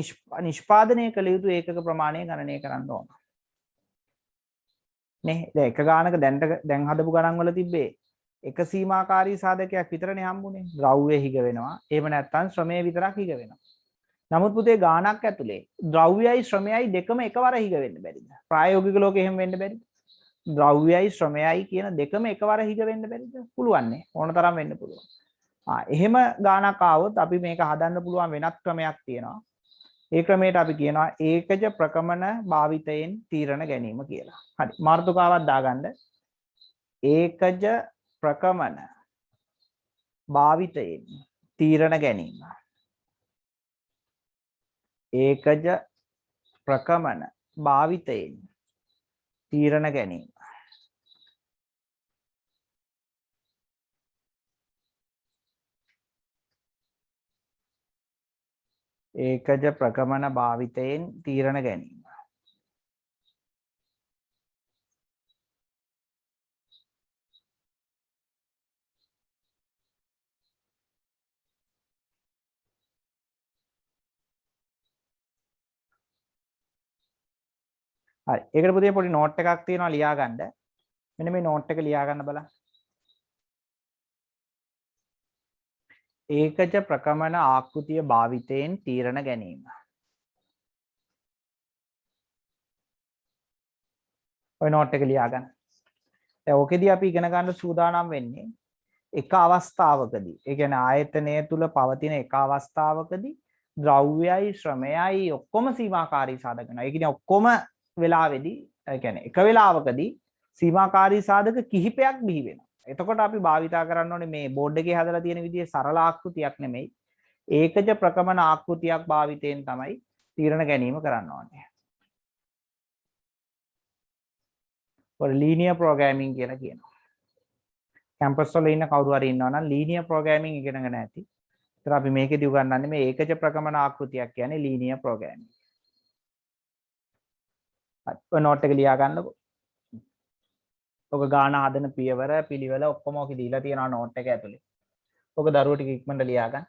නිෂ්පාදනය කළ යුතු ඒකක ප්‍රමාණය ගණනය කරන්න ඕන. නේ දැන් එක ගානක දැන් හදපු ගණන් වල තිබ්බේ එක සීමාකාරී සාධකයක් විතරනේ හම්බුනේ. ද්‍රව්‍ය හිග වෙනවා. එහෙම නැත්නම් ශ්‍රමය විතරක් හිග වෙනවා. නමුත් පුතේ ගානක් ඇතුලේ ද්‍රව්‍යයි ශ්‍රමයයි දෙකම එකවර හිග වෙන්න බැරිද? ප්‍රායෝගික ලෝකෙ එහෙම වෙන්න බැරිද? ද්‍රව්‍යයි ශ්‍රමයයි කියන දෙකම එකවර හිග වෙන්න බැරිද? පුළුවන් නේ. ඕන තරම් වෙන්න පුළුවන්. එහෙම ගානක් ආවොත් අපි මේක හදන්න පුළුවන් වෙනත් ක්‍රමයක් තියෙනවා. ඒ ක්‍රමයට අපි කියනවා ඒකජ ප්‍රකමන භාවිතයෙන් තීරණ ගැනීම කියලා. හරි. මාතෘකාවක් දාගන්න. ඒකජ ප්‍රකමන භාවිතයෙන් තීරණ ගැනීම. ඒකජ ප්‍රකමන භාවිතයෙන් තීරණ ගැනීම. ඒකජ ප්‍රකමන භාවිතයෙන් තීරණ ගැනීම. හරි. ඒකට පුතේ පොඩි නෝට් එකක් තියෙනවා ලියා ගන්න. මෙන්න මේ නෝට් එක ලියා ගන්න බලන්න. ඒකජ ප්‍රකමන ආකෘතිය භාවිතයෙන් තීරණ ගැනීම. ඔය නෝට් එක ලියා ගන්න. දැන් ඕකෙදී අපි ඉගෙන ගන්න සූදානම් වෙන්නේ එක අවස්ථාවකදී. ඒ කියන්නේ ආයතනය තුල පවතින එක අවස්ථාවකදී ද්‍රව්‍යයයි ශ්‍රමයයි ඔක්කොම සීමාකාරී සාධක වෙනවා. ඒ කියන්නේ ඔක්කොම වෙලාවෙදී ඒ කියන්නේ එක වෙලාවකදී සීමාකාරී සාධක කිහිපයක් බිහි වෙනවා. එතකොට අපි භාවිතා කරන්න ඕනේ මේ බෝඩ් එකේ හදලා තියෙන විදිහේ සරල ආකෘතියක් නෙමෙයි. ඒකජ ප්‍රකමන ආකෘතියක් භාවිතයෙන් තමයි තීරණ ගැනීම කරන්න ඕනේ. ඔය ලීනියර් ප්‍රෝග්‍රෑමින් කියලා කියනවා. කැම්පස් වල ඉන්න කවුරු හරි ඉන්නවා නම් ලීනියර් ප්‍රෝග්‍රෑමින් ඉගෙනගෙන ඇති. ඒතර අපි මේකෙදි උගන්වන්නේ මේ ඒකජ ප්‍රකමන ආකෘතියක් කියන්නේ ලීනියර් ප්‍රෝග්‍රෑමින්. හරි. ඔය නෝට් එක ලියා ගන්නකො. ඔක ගාන හදන පියවර පිළිවෙල ඔක්කොම ඔක දීලා තියෙනවා නෝට් එක ඇතුලේ. ඔක දරුවෝ ටික ඉක්මනට ලියා ගන්න.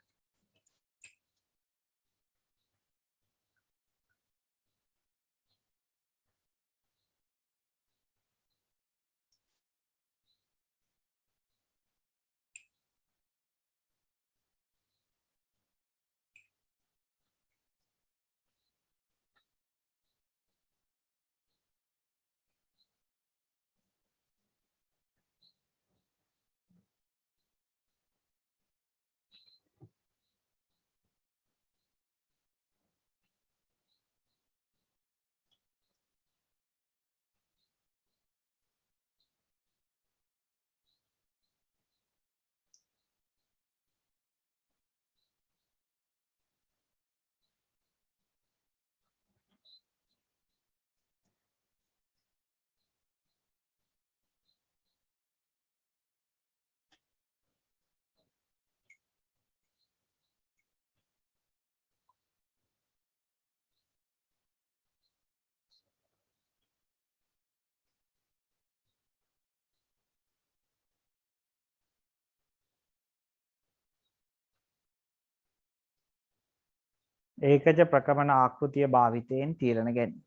ඒකජ ප්‍රකමන ආකෘතිය භාවිතයෙන් තීරණ ගැනීම.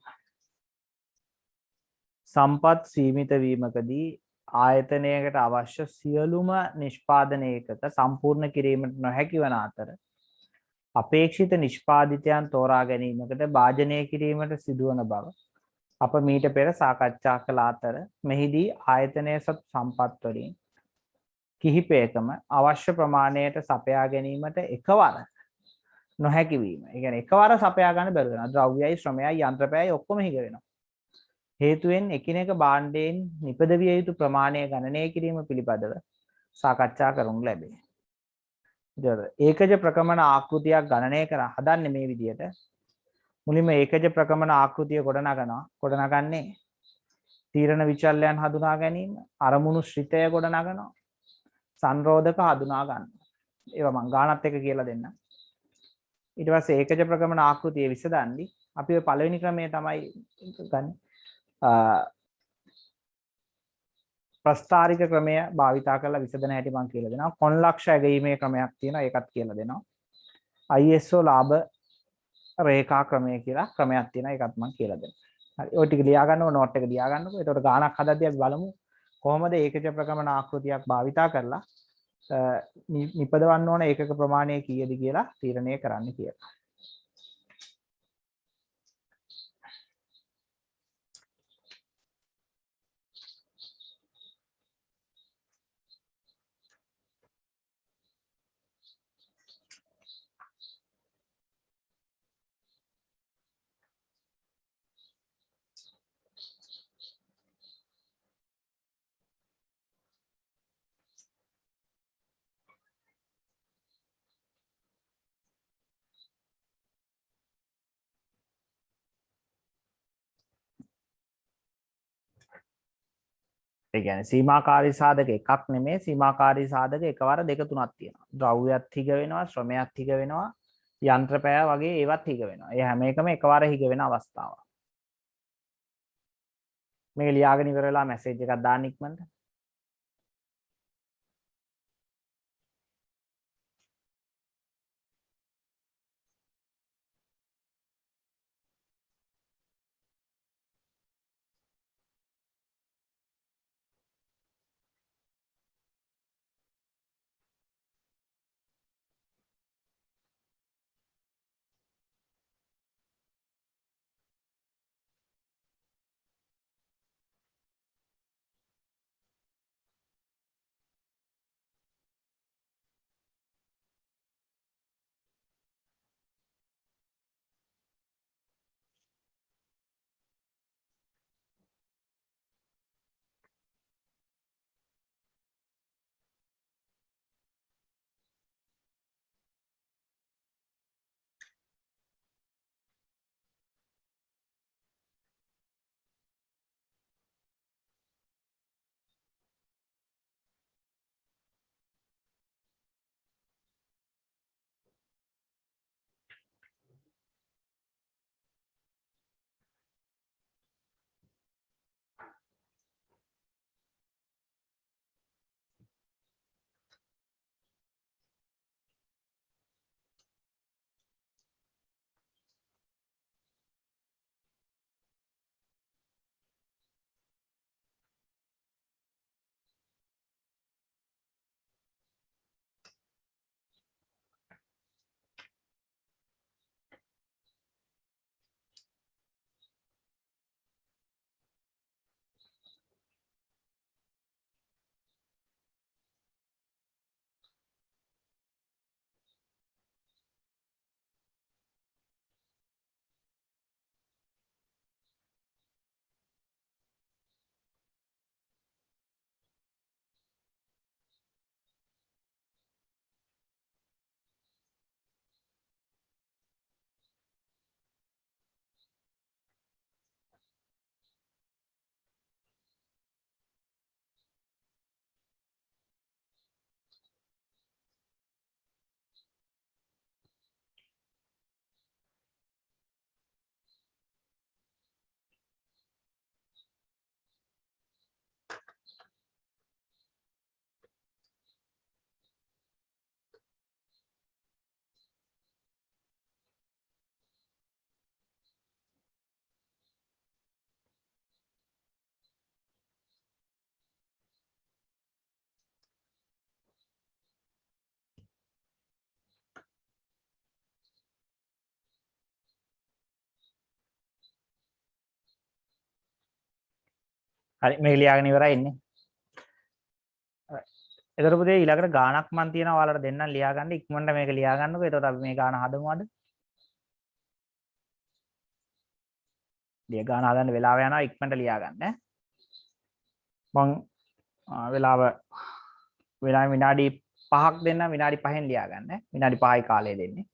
සම්පත් සීමිත වීමකදී ආයතනයකට අවශ්‍ය සියලුම නිෂ්පාදන ඒකක සම්පූර්ණ කිරීමට නොහැකි වන අතර අපේක්ෂිත නිෂ්පාදිතයන් තෝරා ගැනීමකට භාජනය කිරීමට සිදුවන බව අප මීට පෙර සාකච්ඡා කළ අතර මෙහිදී ආයතනයේ සත් සම්පත් වලින් කිහිපයකම අවශ්‍ය ප්‍රමාණයට සපයා ගැනීමට එකවර නොහැකි වීම. ඒ කියන්නේ එකවර සපයා ගන්න බැරුව වෙනවා. ද්‍රව්‍යයයි ශ්‍රමයයි යන්ත්‍රපයයි ඔක්කොම හිග වෙනවා. හේතුවෙන් එකිනෙක භාණ්ඩයෙන් නිපදවිය යුතු ප්‍රමාණය ගණනය කිරීම පිළිබඳව සාකච්ඡා කරනු ලැබේ. ඒකජ ප්‍රකමන ආකෘතියක් ගණනය කර හදන්නේ මේ විදිහට. මුලින්ම ඒකජ ප්‍රකමන ආකෘතිය ගොඩනගන්නේ තීරණ විචල්යන් හඳුනා ගැනීම, අරමුණු ශ්‍රිතය ගොඩනගනවා, සංරෝධක හඳුනා ගන්නවා. ඒවා මම ගානත් එක කියලා දෙන්නම්. ඊට පස්සේ ඒකජ ප්‍රකමන ආකෘතිය විසඳන්නේ අපි ඔය පළවෙනි ක්‍රමය තමයි ගන්නේ. ප්‍රස්ථාරික ක්‍රමය භාවිතා කරලා විසඳන හැටි මම කියලා දෙනවා. කොන්ලක්ෂ ඇගීමේ ක්‍රමයක් තියෙනවා. ඒකත් කියලා දෙනවා. ISO ලාභ රේඛා ක්‍රමය කියලා ක්‍රමයක් තියෙනවා. ඒකත් මම කියලා දෙනවා. හරි. ඔය ටික ලියා ගන්නකො නෝට් එක ලියා ගන්නකො. එතකොට ගාණක් හදද්දී අපි බලමු කොහොමද ඒකජ ප්‍රකමන ආකෘතියක් භාවිතා කරලා නිපදවන්න ඕන ඒකක ප්‍රමාණය කීයද කියලා තීරණය කරන්න කියලා. ඒ කියන්නේ සීමාකාරී සාධක එකක් නෙමෙයි සීමාකාරී සාධක එකවර දෙක තුනක් තියෙනවා. ද්‍රව්‍යයක් හිග වෙනවා, ශ්‍රමයක් හිග වෙනවා, යන්ත්‍රපෑ වගේ ඒවත් හිග වෙනවා. ඒ හැම එකම එකවර හිග වෙන අවස්ථාවක්. මේක ලියාගෙන ඉවර වෙලා මැසේජ් එකක් දාන්න ඉක්මනට. හරි මේක ලියාගෙන ඉවරයි ඉන්නේ. එතකොට පුතේ ඊළඟට ගාණක් මන් තියනවා ඔයාලට දෙන්නම් ලියා ගන්න ඉක්මනට මේක ලියා ගන්නකෝ. එතකොට අපි මේ ගාණ හදමු අද. ලිය ගාණ හදන්න වෙලාව යනවා ඉක්මනට ලියා ගන්න ඈ. මං වෙලාව විනාඩි 5ක් දෙන්න විනාඩි 5න් ලියා ගන්න ඈ. විනාඩි 5යි කාලය දෙන්නේ.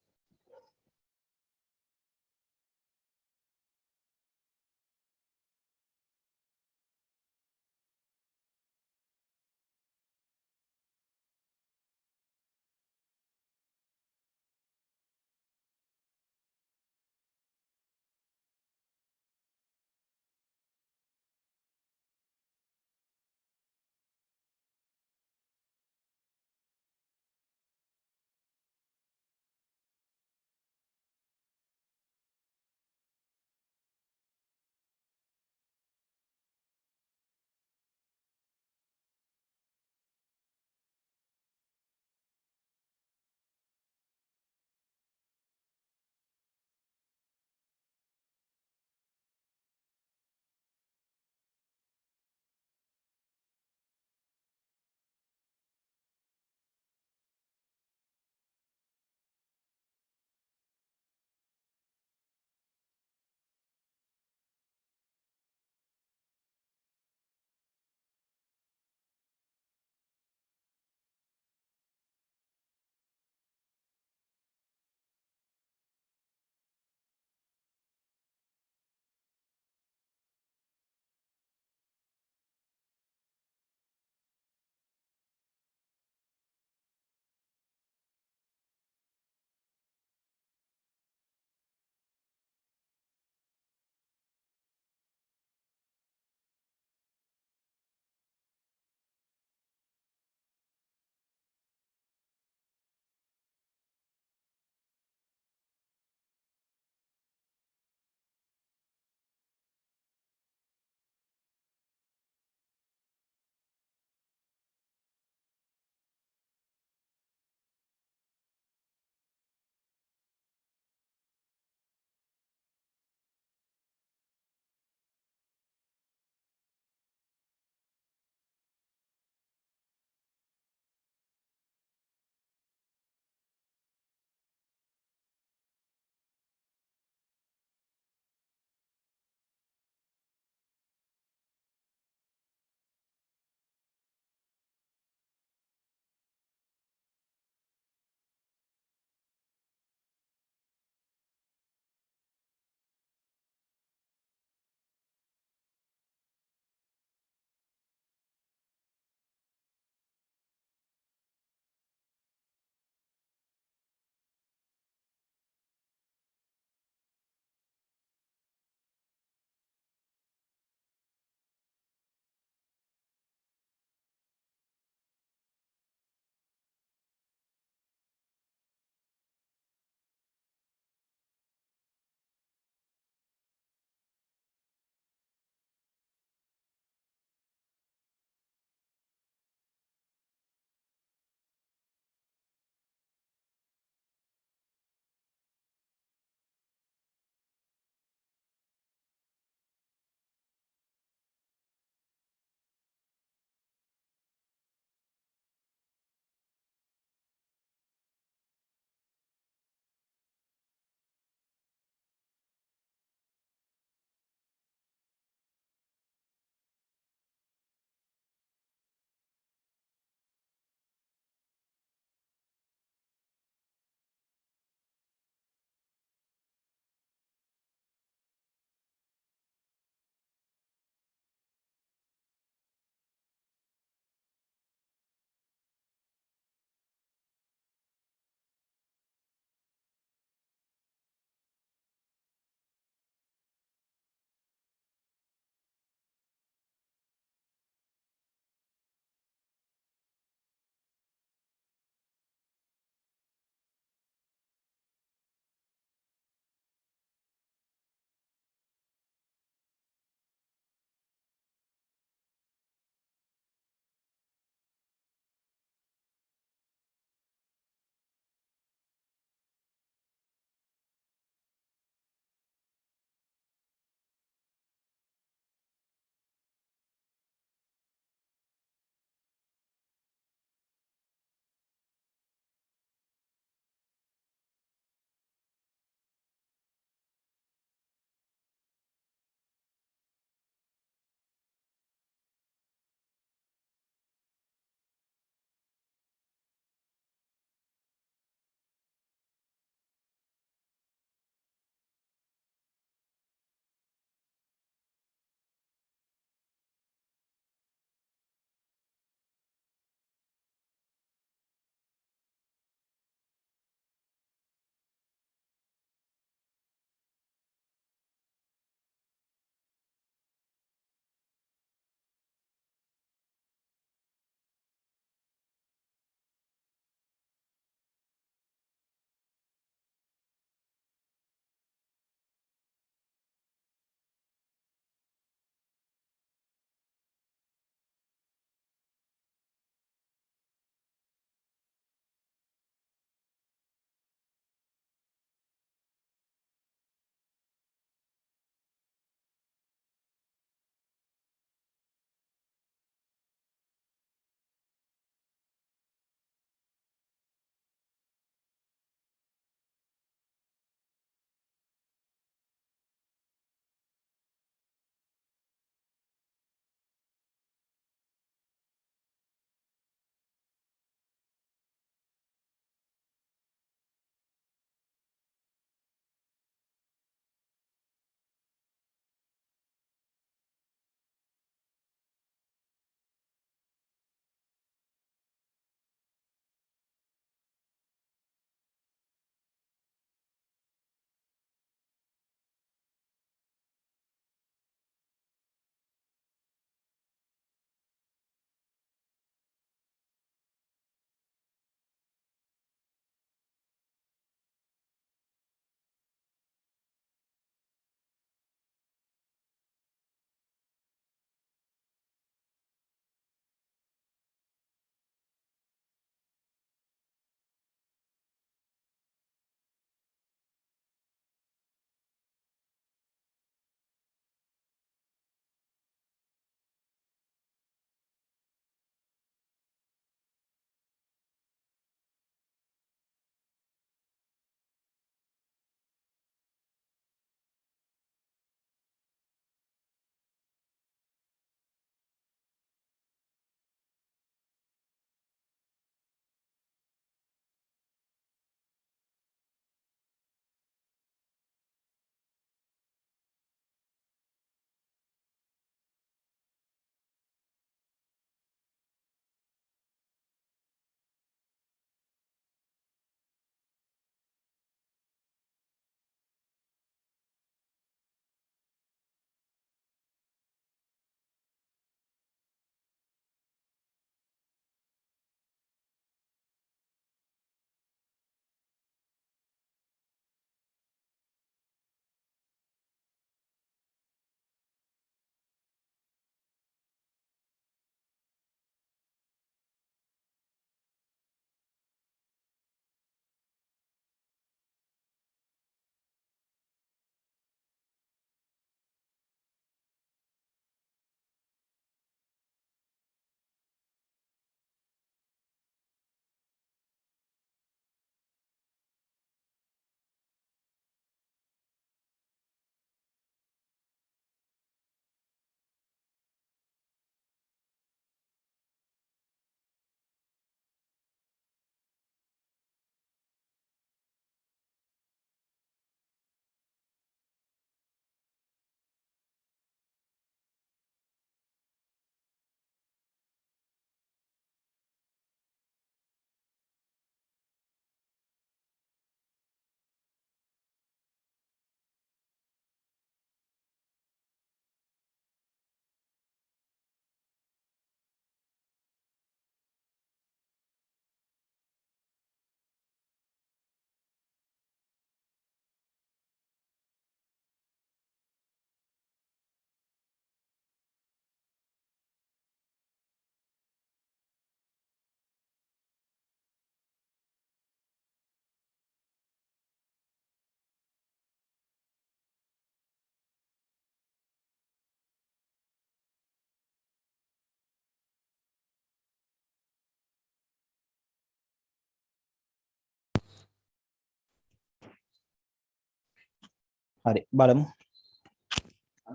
හරි බලමු.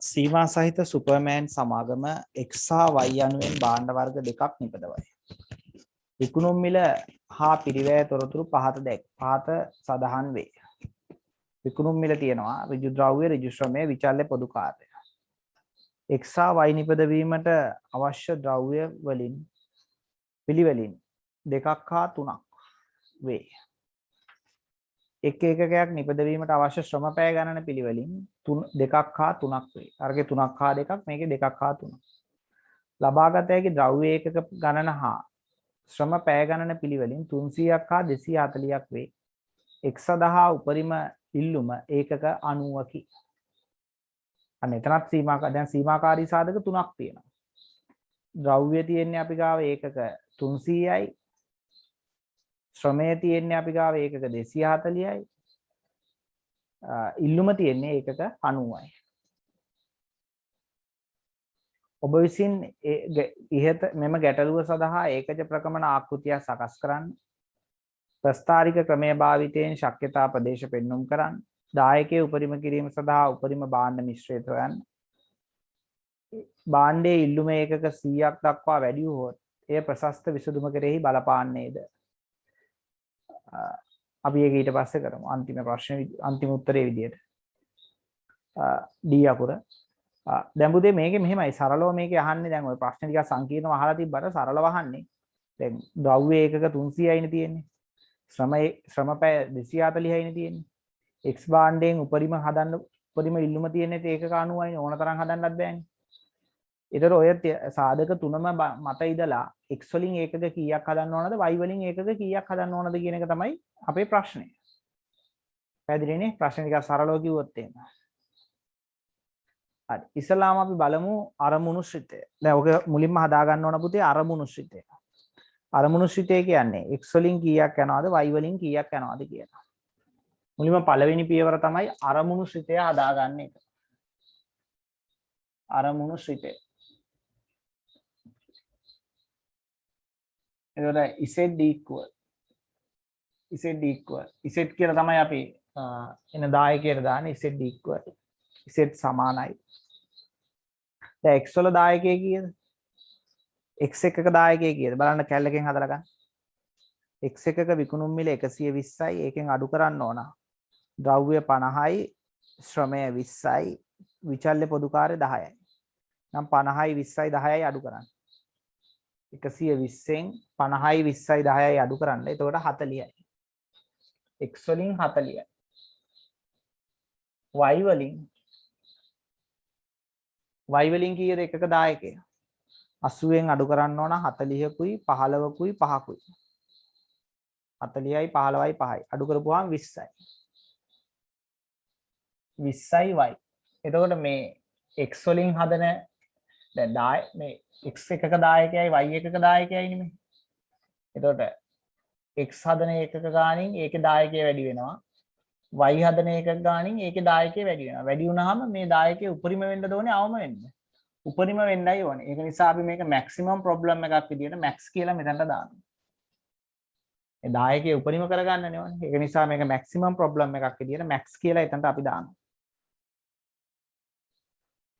සීමා සහිත සුපර්මෑන් සමාගම x සහ y යනුවෙන් භාණ්ඩ වර්ග දෙකක් නිපදවයි. විකුණුම් මිල හා පිරිවැය තොරතුරු පහත සඳහන් වේ. විකුණුම් මිල තියෙනවා ඍජු ද්‍රව්‍ය, ඍජු ශ්‍රමය, විචල්්‍ය පොදු කාර්ය. x සහ y නිපදවීමට අවශ්‍ය ද්‍රව්‍ය වලින් පිළිවෙලින් දෙකක් හා තුනක් වේ. එක් ඒකකයක් නිපදවීමට අවශ්‍ය ශ්‍රම පැය ගණන පිළිවෙලින් දෙකක් හා තුනක් වේ. අරගේ තුනක් හා දෙකක්, මේකේ දෙකක් හා තුනක්. ලබාගත හැකි ද්‍රව්‍ය ඒකක ගණන හා ශ්‍රම පැය ගණන පිළිවෙලින් 300ක් හා 240ක් වේ. x සඳහා උපරිම ඉල්ලුම ඒකක 90කි. අන්න එතනත් දැන් සීමාකාරී සාධක තුනක් තියෙනවා. ද්‍රව්‍ය තියෙන්නේ අපි ගාව ඒකක 300යි. ශ්‍රමය තියෙන්නේ අපි ගාව ඒකක 240යි. ඉල්ලුම තියෙන්නේ ඒකක 90යි. ඔබ විසින් ඉහත මෙම ගැටලුව සඳහා ඒකජ ප්‍රකමන ආකෘතියක් සකස් කරන්න. ප්‍රස්ථාරික ක්‍රමය භාවිතයෙන් ශක්්‍යතා ප්‍රදේශ පෙන්눔 කරන්න. දායකයේ උපරිම කිරීම සඳහා උපරිම භාණ්ඩ මිශ්‍රය හොයන්න. භාණ්ඩයේ ඉල්ලුම ඒකක 100ක් දක්වා වැඩි වුවහොත් එය ප්‍රශස්ත විසඳුම කෙරෙහි බලපාන්නේද? අපි ඒක ඊට පස්සේ කරමු. අන්තිම ප්‍රශ්නේ අන්තිම උත්තරේ විදියට. D අකුර. දැන් පුතේ මේකේ මෙහෙමයි සරලව මේකේ අහන්නේ දැන් ඔය ප්‍රශ්න ටික සංකීර්ණව අහලා තිබ්බට සරලව අහන්නේ. දැන් ද්‍රව්‍ය ඒකක 300යිනේ තියෙන්නේ. ශ්‍රම පැය 240යිනේ තියෙන්නේ. x භාණ්ඩයෙන් උපරිම ඉල්ලුම තියෙන්නේ ඒකක 90යිනේ. ඕන තරම් හදන්නත් බෑනේ. ඒතර ඔය සාධක තුනම මත ඉඳලා x වලින් ඒකක කීයක් හදන්න ඕනද y වලින් ඒකක කීයක් හදන්න ඕනද කියන එක තමයි අපේ ප්‍රශ්නේ. පැහැදිලිනේ? ප්‍රශ්න ටික සරලව කිව්වොත් එහෙම. හරි. ඉස්සලාම අපි බලමු අරමුණු ශ්‍රිතය. දැන් ඔක මුලින්ම හදා ගන්න ඕන පුතේ අරමුණු ශ්‍රිතය. අරමුණු ශ්‍රිතය කියන්නේ x වලින් කීයක් යනවාද y වලින් කීයක් යනවාද කියලා. මුලින්ම පළවෙනි පියවර තමයි අරමුණු ශ්‍රිතය හදාගන්න එක. අරමුණු ශ්‍රිතය. එතකොට z කියලා තමයි අපි එන දායකයට දාන්නේ z සමානයි. දැන් x වල දායකය කීයද? x එකක දායකය කීයද? බලන්න කැල්ලකින් හදලා ගන්න. x එකක විකුණුම් මිල 120යි. ඒකෙන් අඩු කරන්න ඕන. ද්‍රව්‍ය 50යි, ශ්‍රමය 20යි, විචල්්‍ය පොදු කාර්ය 10යි. නම් 50යි 20යි 10යි අඩු කරන්න. 120න් 50යි 20යි 10යි අඩු කරන්න. එතකොට 40යි. x වලින් 40යි. y වලින් කීයද එකක දායකය? 80න් අඩු කරන්න ඕන 40කුයි 15කුයි 5කුයි. 40යි 15යි 5යි. අඩු කරපුවාම 20යි. 20යි y. එතකොට මේ x වලින් හදන දැන් මේ x එකක දායකයයි y එකක දායකයයිනේ මේ. එතකොට x හදන එකක ගානින් ඒකේ දායකය වැඩි වෙනවා. y හදන එකක ගානින් ඒකේ දායකය වැඩි වෙනවා. වැඩි වුණාම මේ දායකයේ උපරිම වෙන්න ඕනේ අවම වෙන්න. උපරිම වෙන්නයි ඕනේ. ඒක නිසා අපි මේක මැක්සිමම් ප්‍රොබ්ලම් එකක් විදියට මැක්ස් කියලා මෙතනට දානවා. ඒ දායකයේ උපරිම කරගන්නනේ ඕනේ. ඒක නිසා මේක මැක්සිමම් ප්‍රොබ්ලම් එකක් විදියට මැක්ස් කියලා එතනට අපි දානවා.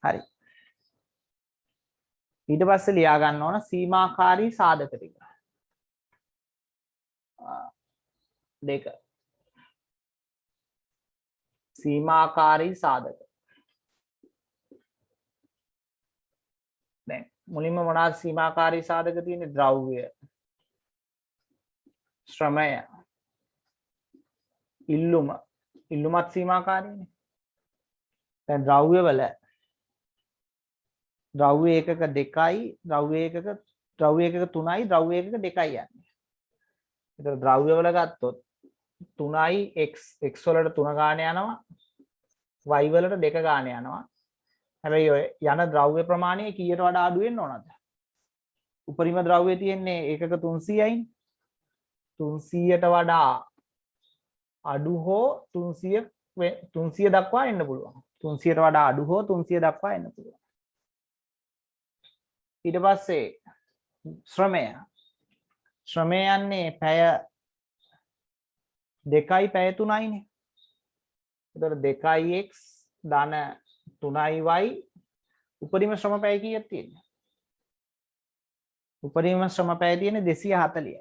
හරි. ඊට පස්සේ ලියා ගන්න ඕන සීමාකාරී සාධක ටික. දෙක. සීමාකාරී සාධක. දැන් මුලින්ම මොනවාද සීමාකාරී සාධක තියෙන්නේ? ද්‍රව්‍ය, ශ්‍රමය, ඉල්ලුමත් සීමාකාරීනේ. දැන් ද්‍රව්‍ය වල ද්‍රව්‍ය ඒකක 2යි, ද්‍රව්‍ය ඒකක 3යි, ද්‍රව්‍ය ඒකක 2යි යන්නේ. ඒතර ද්‍රව්‍ය වල ගත්තොත් 3යි x වලට 3 ගාන යනවා, y වලට 2 ගාන යනවා. හැබැයි ඔය යන ද්‍රව්‍ය ප්‍රමාණය කීයට වඩා අඩු වෙන්න ඕනද? උපරිම ද්‍රව්‍ය තියෙන්නේ ඒකක 300යිනේ. 300ට වඩා අඩු හෝ 300 දක්වා එන්න පුළුවන්. 300ට වඩා අඩු හෝ 300 දක්වා එන්න පුළුවන්. ඊට පස්සේ ශ්‍රමය යන්නේ පැය 2යි පැය 3යිනේ. එතකොට 2x ධන 3යි y උපරිම ශ්‍රම පැය කීයක් තියෙන්නේ? උපරිම ශ්‍රම පැය තියෙන්නේ 240යි.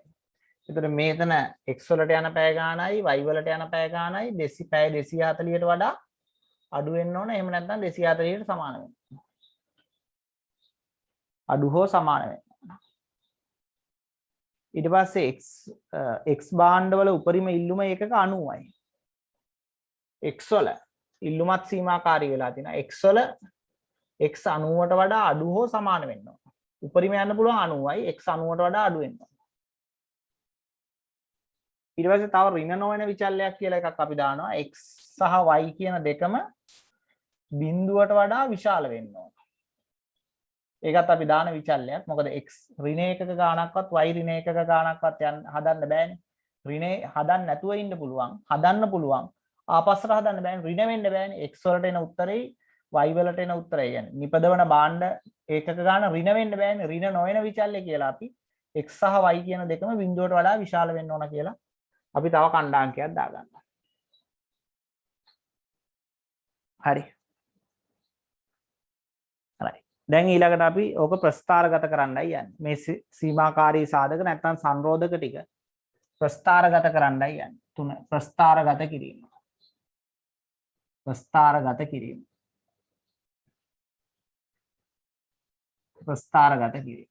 එතකොට මේතන x වලට යන පැය ගානයි y වලට යන පැය ගානයි පැය 240ට වඩා අඩු වෙන්න ඕන. එහෙම නැත්නම් 240ට සමාන වෙන්න. අඩු හෝ සමාන වෙන්න. ඊට පස්සේ x භාණ්ඩ වල උපරිම ඉල්ලුම ඒකක 90යි. x වල ඉල්ලුමත් සීමාකාරී වෙලා තියෙනවා. x වල x 90ට වඩා අඩු හෝ සමාන වෙන්න ඕන. උපරිම යන්න පුළුවන් 90යි x 90ට වඩා අඩු වෙන්න ඕන. ඊට පස්සේ තව ඍණ නොවන විචල්‍යයක් කියලා එකක් අපි දානවා. x සහ y කියන දෙකම බිඳුවට වඩා විශාල වෙන්න ඕන. ඒකත් අපි දාන විචල්‍යයක්. මොකද x ඍණ ඒකක ගානක්වත් y ඍණ ඒකක ගානක්වත් හදන්න බෑනේ. ඍණේ හදන්න නැතුව ඉන්න පුළුවන්. හදන්න පුළුවන්. ආපස්සට හදන්න බෑනේ. ඍණ වෙන්න බෑනේ. x වලට එන උත්තරේ y වලට එන උත්තරය කියන්නේ නිපදවන භාණ්ඩ ඒකක ගාන ඍණ වෙන්න බෑනේ. ඍණ නොවන විචල්‍ය කියලා අපි x සහ y කියන දෙකම බිඳුවට වඩා විශාල වෙන්න ඕන කියලා අපි තව කණ්ඩාංකයක් දාගන්නවා. හරි. හරි. දැන් ඊළඟට අපි ඕක ප්‍රස්ථාරගත කරන්නයි යන්නේ. මේ සීමාකාරී සාධක නැත්නම් සංරෝධක ටික ප්‍රස්ථාරගත කරන්නයි යන්නේ. 3 ප්‍රස්ථාරගත කිරීම. ප්‍රස්ථාරගත කිරීම. ප්‍රස්ථාරගත කිරීම.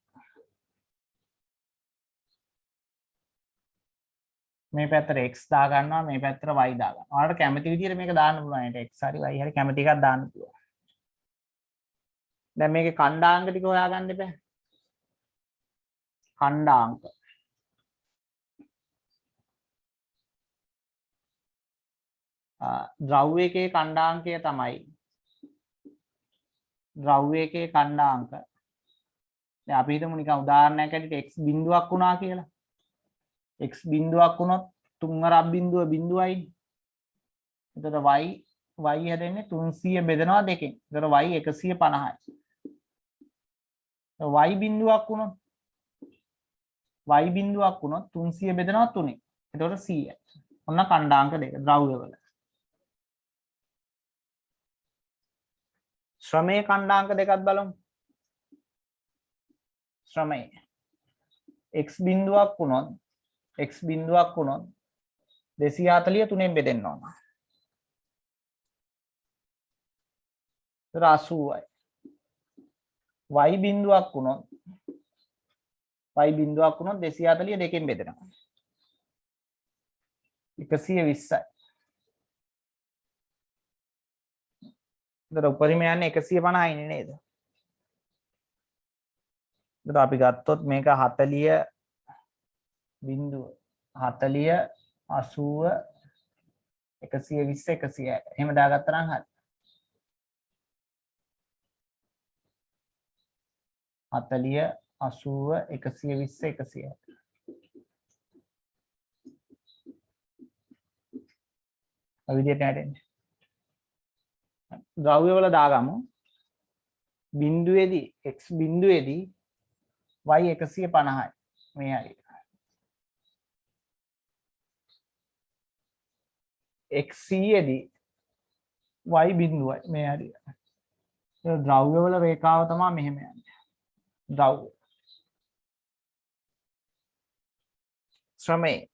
මේ පැත්තට x දා ගන්නවා, මේ පැත්තට y දා ගන්නවා. ඔයාලට කැමති විදිහට මේක දාන්න පුළුවන්. ඒකට x හරි y හරි කැමති එකක් දාන්න පුළුවන්. දැන් මේකේ ඛණ්ඩාංක ටික හොයාගන්න බෑ. ඛණ්ඩාංක. ද්‍රව්‍ය එකේ ඛණ්ඩාංකය තමයි ද්‍රව්‍ය එකේ ඛණ්ඩාංක. දැන් අපි හිතමු නිකන් උදාහරණයක් ඇටියට x බිඳුවක් වුණා කියලා. x බිඳුවක් වුණොත් 3 වරක් බිඳුව බිඳුවයි. එතකොට y හැදෙන්නේ 300 බෙදනවා දෙකෙන්. එතකොට y 150යි. y බිඳුවක් වුණොත් y බිඳුවක් වුණොත් 300 බෙදනවා 3ෙන්. එතකොට 100යි. ඔන්න ඛණ්ඩාංක දෙක ද්‍රව්‍යවල. ශ්‍රමයේ ඛණ්ඩාංක දෙකක් බලමු. ශ්‍රමයේ x බිඳුවක් වුණොත් 240 3ෙන් බෙදෙන්න ඕන. එතකොට 80යි. y බිඳුවක් වුණොත් 240 දෙකෙන් බෙදෙනවා. 120යි. එතකොට උපරිම යන්නේ 150යිනේ නේද? එතකොට අපි ගත්තොත් මේක 40 බිඳුව 40 80 120 100යි. එහෙම දාගත්තා නම් හරි. 40 80 120 100යි. ඔය විදිහට හැදෙන්නේ. ද්‍රව්‍ය වල දාගමු. බිඳුවේදී x බිඳුවේදී y 150යි. මේ හරිය. x 100දී y බිඳුවයි. මේ හරිය. ඒ ද්‍රව්‍ය වල රේඛාව තමයි මෙහෙම යන්නේ. ද්‍රව්‍ය. ශ්‍රමයේ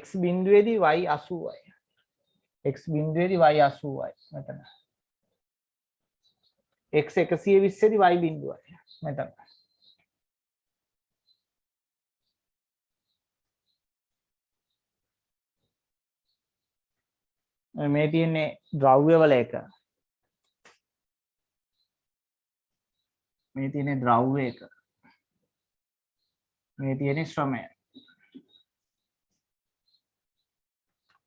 x බිඳුවේදී y 80යි. x බිඳුවේදී y 80යි. මෙතන. x 120 දී y බිඳුවයි. මෙතන. මේ තියෙන්නේ ද්‍රව්‍ය වල එක. මේ තියෙන්නේ ද්‍රව්‍ය එක. මේ තියෙන්නේ ශ්‍රමය.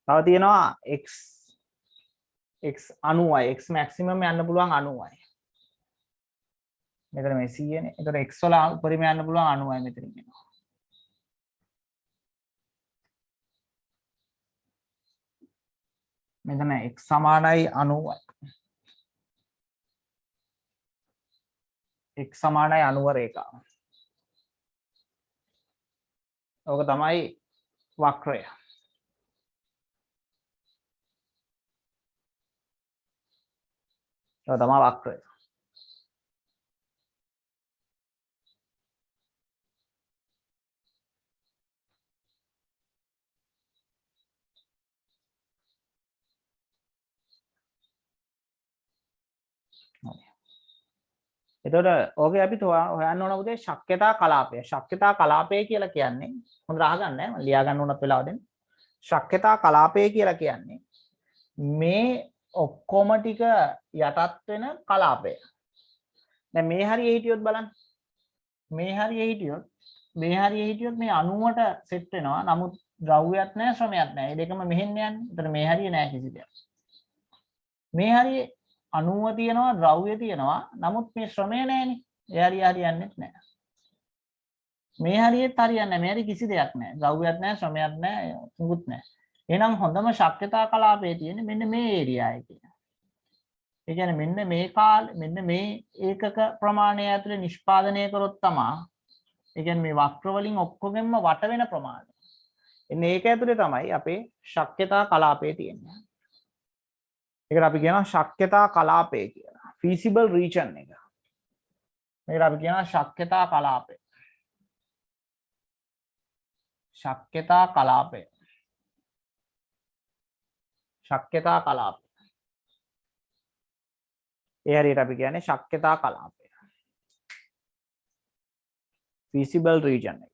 තව තියෙනවා x 90යි. x maximum යන්න පුළුවන් 90යි. මෙතන මේ 100නේ. ඒතර x වල උපරිම යන්න පුළුවන් 90යි මෙතනින් එනවා. මෙතන x සමානයි 90යි. x සමානයි 90 රේඛාව. ඕක තමයි වක්‍රය. ඒක තමයි වක්‍රය. එතකොට ඕකේ අපි හොයන්න ඕන පුතේ ශක්්‍යතා කලාපය. ශක්්‍යතා කලාපය කියලා කියන්නේ හොඳට අහගන්න ඈ මම ලියා ගන්න උනත් වෙලාව දෙන්න. ශක්්‍යතා කලාපය කියලා කියන්නේ මේ ඔක්කොම ටික යටත් වෙන කලාපය. දැන් මේ හරිය හිටියොත් බලන්න. මේ හරිය හිටියොත් මේ 90ට සෙට් වෙනවා. නමුත් ද්‍රව්‍යයක් නැහැ ශ්‍රමයක් නැහැ. මේ දෙකම මෙහෙන්න යන්නේ. එතන මේ හරිය නැහැ කිසි දෙයක්. මේ හරිය 90 තියෙනවා ද්‍රව්‍ය තියෙනවා. නමුත් මේ ශ්‍රමය නැහැනේ. ඒ හරිය හරියන්නේ නැහැ. මේ හරියෙත් හරියන්නේ නැහැ. මේ හරිය කිසි දෙයක් නැහැ. ද්‍රව්‍යයක් නැහැ, ශ්‍රමයක් නැහැ, මුකුත් නැහැ. එහෙනම් හොඳම ශක්්‍යතා කලාපයේ තියෙන්නේ මෙන්න මේ ඒරියා එකේ. ඒ කියන්නේ මෙන්න මේ මෙන්න මේ ඒකක ප්‍රමාණය ඇතුලේ නිෂ්පාදනය කරොත් තමයි ඒ කියන්නේ මේ වක්‍ර වලින් ඔක්කොගෙම වට වෙන ප්‍රමාණය. එන්නේ ඒක ඇතුලේ තමයි අපේ ශක්්‍යතා කලාපය තියෙන්නේ. ඒකට අපි කියනවා ශක්්‍යතා කලාපය කියලා. feasible region එක. මේකට අපි කියනවා ශක්්‍යතා කලාපය. ශක්්‍යතා කලාපය. ශක්්‍යතා කලාපය. ඒ හරියට අපි කියන්නේ ශක්්‍යතා කලාපය. feasible region එක.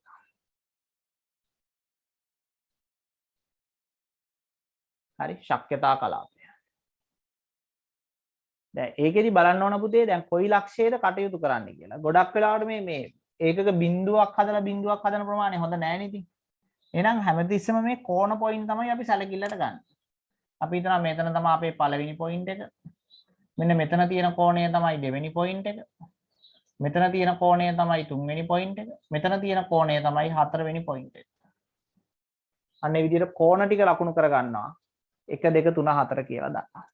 හරි ශක්්‍යතා කලාපය. දැන් ඒකෙදි බලන්න ඕන පුතේ දැන් කොයි ලක්ෂයේද කටයුතු කරන්න කියලා. ගොඩක් වෙලාවට මේ ඒකක බිඳුවක් හදන ප්‍රමාණය හොඳ නැහැ නේ ඉතින්. එහෙනම් හැමතිස්සෙම මේ කෝණ පොයින්ට් තමයි අපි සැලකිල්ලට ගන්න. අපි හිතනවා මෙතන තමයි අපේ පළවෙනි පොයින්ට් එක. මෙන්න මෙතන තියෙන කෝණය තමයි දෙවෙනි පොයින්ට් එක. මෙතන තියෙන කෝණය තමයි තුන්වෙනි පොයින්ට් එක. මෙතන තියෙන කෝණය තමයි හතරවෙනි පොයින්ට් එක. අන්න ඒ විදිහට කෝණ ටික ලකුණු කර ගන්නවා. 1 2 3 4 කියලා දානවා.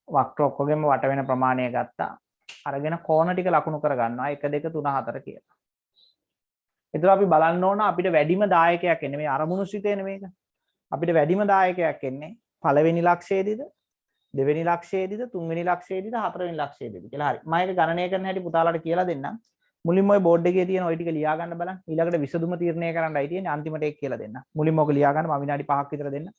වක්‍ර ඔක්කොගෙම වට වෙන ප්‍රමාණය ගත්තා. අරගෙන කෝණ ටික ලකුණු කර ගන්නවා 1 2 3 4 කියලා. ඒතර අපි බලන්න ඕන අපිට වැඩිම දායකයක් එන්නේ මේ අරමුණු සිතේනේ මේක. අපිට වැඩිම දායකයක් එන්නේ පළවෙනි ලක්ෂයේදීද දෙවෙනි ලක්ෂයේදීද තුන්වෙනි ලක්ෂයේදීද හතරවෙනි ලක්ෂයේදීද කියලා. හරි. මම ඒක ගණනය කරන හැටි පුතාලාට කියලා දෙන්නම්. මුලින්ම ওই බෝඩ් එකේ තියෙන ওই ටික ලියා ගන්න බලන්න. ඊළඟට විසඳුම තීරණය කරන්නයි තියෙන්නේ. අන්තිමට ඒක කියලා දෙන්න. මුලින්ම ඔක ලියා ගන්න. මම විනාඩි 5ක් විතර දෙන්න.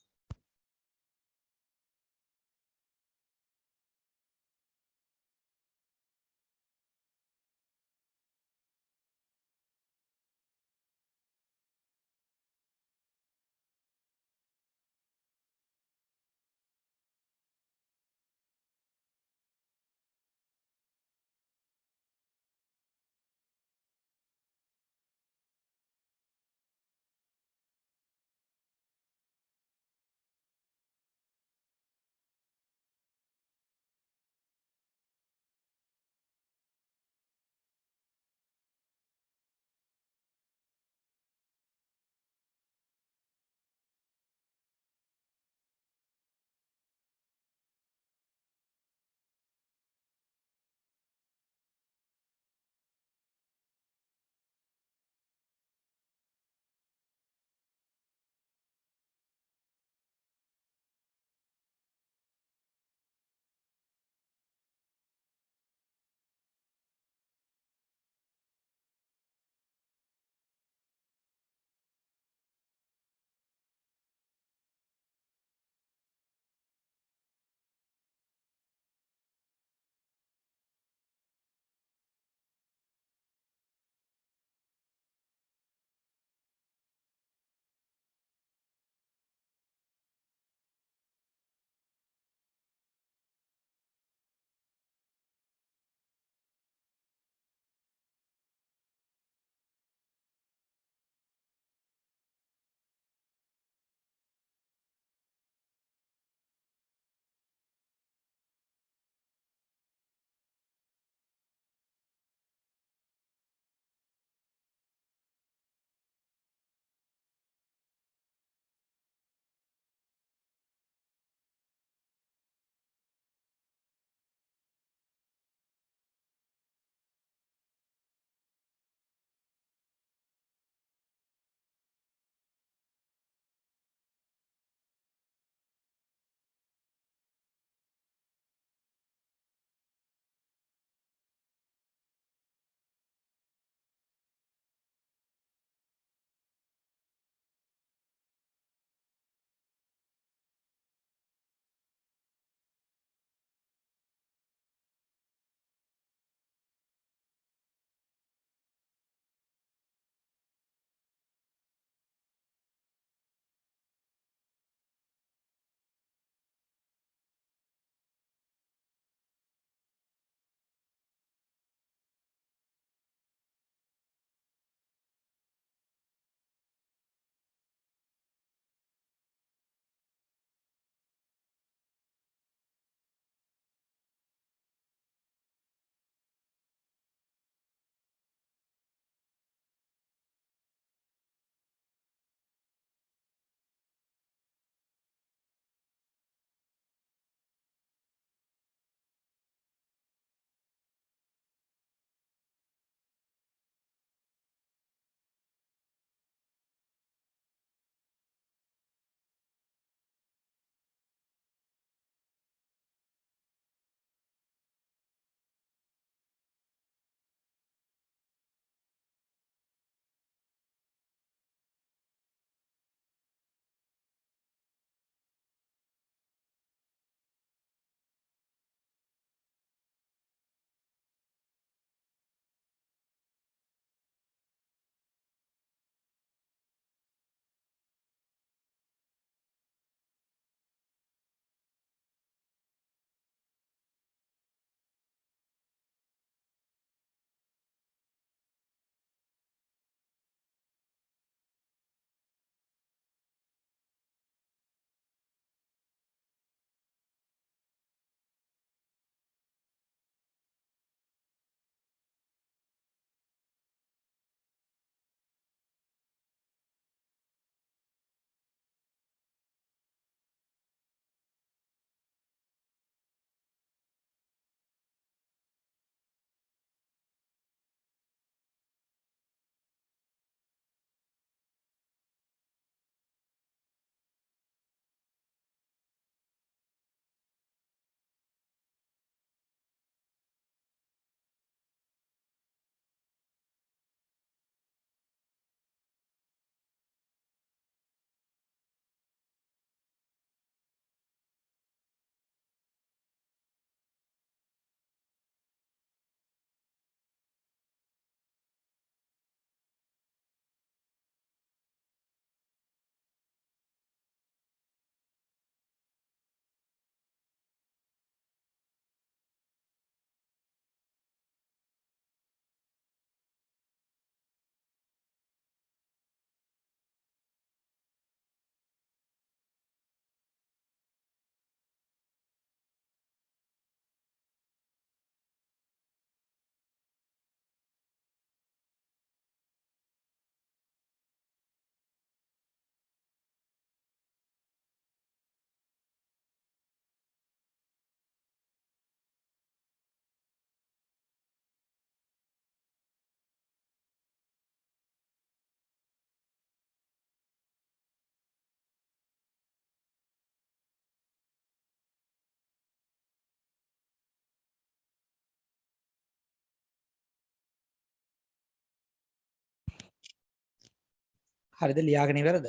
හරිද ලියාගෙන ඉවරද?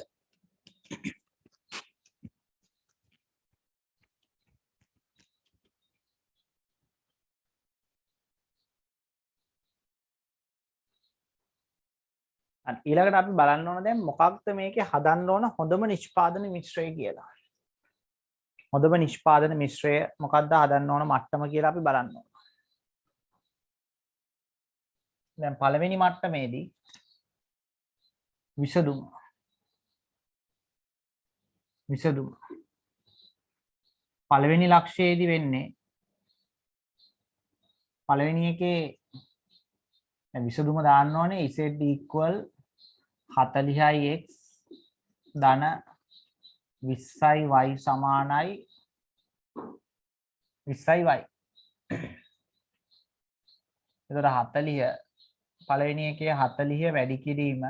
ඊළඟට අපි බලන්න ඕන දැන් මොකක්ද මේකේ හදන්න ඕන හොඳම නිෂ්පාදන මිශ්‍රය කියලා. හොඳම නිෂ්පාදන මිශ්‍රය මොකක්ද හදන්න ඕන මට්ටම කියලා අපි බලන්න ඕන. දැන් පළවෙනි මට්ටමේදී විසඳුම පළවෙනි ලක්ෂයේදී වෙන්නේ පළවෙනි එකේ විසඳුම දාන්න ඕනේ z equal 40x ධන 20y සමානයි 20y. එතකොට 40 පළවෙනි එකේ 40 වැඩි කිරීම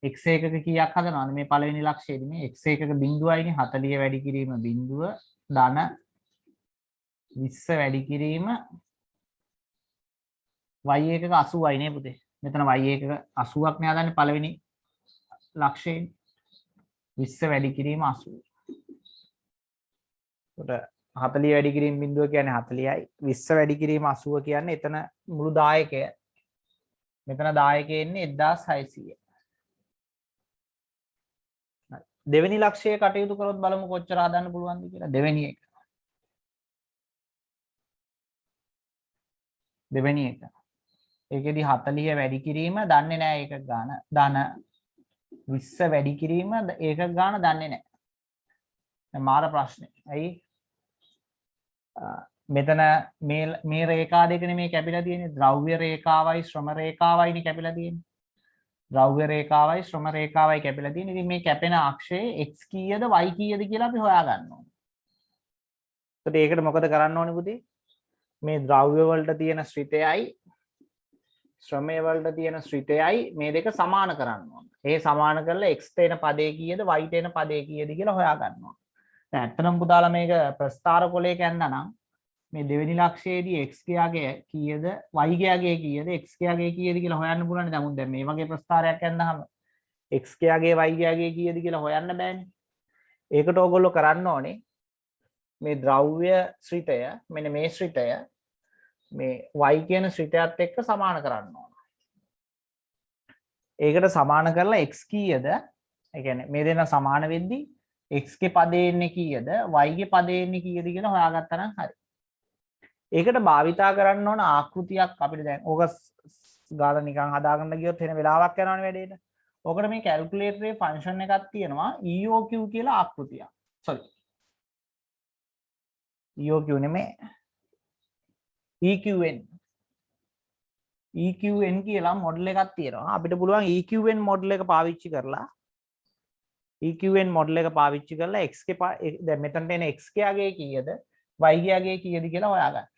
x එකක කීයක් හදනවද මේ පළවෙනි ලක්ෂයේදී මේ x එකක බිඳුවයිනේ 40 වැඩි කිරීම බිඳුව ධන 20 වැඩි කිරීම y එකක 80යි නේ පුතේ. මෙතන y එකක 80ක් නේ හදන්නේ පළවෙනි ලක්ෂයේ 20 වැඩි කිරීම 80. එතකොට 40 වැඩි කිරීම බිඳුව කියන්නේ 40යි 20 වැඩි කිරීම 80 කියන්නේ එතන මුළු දායකය. මෙතන දායකයෙ ඉන්නේ 1600. දෙවෙනි ලක්ෂයේ කටයුතු කරොත් බලමු කොච්චර හදන්න පුළුවන්ද කියලා. දෙවෙනි එක. ඒකෙදි 40 වැඩි කිරීම දන්නේ නැහැ ඒකක ගාන. ධන 20 වැඩි කිරීම ඒකක ගාන දන්නේ නැහැ. දැන් මාර ප්‍රශ්නේ. ඇයි? මෙතන මේ රේඛා දෙක නෙමේ කැපිලා තියෙන්නේ. ද්‍රව්‍ය රේඛාවයි ශ්‍රම රේඛාවයිනේ කැපිලා තියෙන්නේ. ද්‍රව්‍ය රේඛාවයි ශ්‍රම රේඛාවයි කැපිලා තියෙන්නේ. ඉතින් මේ කැපෙන අක්ෂයේ x කීයද y කීයද කියලා අපි හොයාගන්න ඕනේ. එතකොට ඒකට මොකද කරන්න ඕනේ පුතේ? මේ ද්‍රව්‍ය වලට තියෙන ශ්‍රිතයයි ශ්‍රමයේ වලට තියෙන ශ්‍රිතයයි මේ දෙක සමාන කරන්න ඕනේ. ඒ සමාන කරලා x තේන පදේ කීයද y තේන පදේ කීයද කියලා හොයාගන්න ඕනේ. දැන් ඇත්තටම පුතාලා මේක ප්‍රස්ථාර කොලයක යන්නනම් මේ දෙවෙනි ලක්ෂයේදී x ගයාගේ කීයද y ගයාගේ කීයද x ගයාගේ කීයද කියලා හොයන්න පුළුවන්. නමුත් දැන් මේ වගේ ප්‍රස්ථාරයක් යනහම x ගයාගේ y ගයාගේ කීයද කියලා හොයන්න බෑනේ. ඒකට ඕගොල්ලෝ කරන්න ඕනේ මේ ද්‍රව්‍ය ශ්‍රිතය මෙන්න මේ ශ්‍රිතය මේ y කියන ශ්‍රිතයත් එක්ක සමාන කරන්න ඕන. ඒකට සමාන කරලා x කීයද? ඒ කියන්නේ මේ දෙන්න සමාන වෙද්දි x ගේ පදේ එන්නේ කීයද? y ගේ පදේ එන්නේ කීයද කියලා හොයාගත්තා නම් හරි. ඒකට භාවිතා කරන්න ඕන ආකෘතියක් අපිට දැන් ඕක ගාලා නිකන් හදාගන්න ගියොත් එන වෙලාවක් යනවනේ වැඩේට. ඕකට මේ කැල්කියුලේටරේ ෆන්ක්ෂන් එකක් තියෙනවා EOQ කියලා ආකෘතියක්. sorry. EOQ නෙමෙයි EQN කියලා මොඩල් එකක් තියෙනවා. අපිට පුළුවන් EQN මොඩල් එක පාවිච්චි කරලා x ගේ දැන් මෙතනට එන x ගයාගේ කීයද y ගයාගේ කීයද කියලා හොයාගන්න.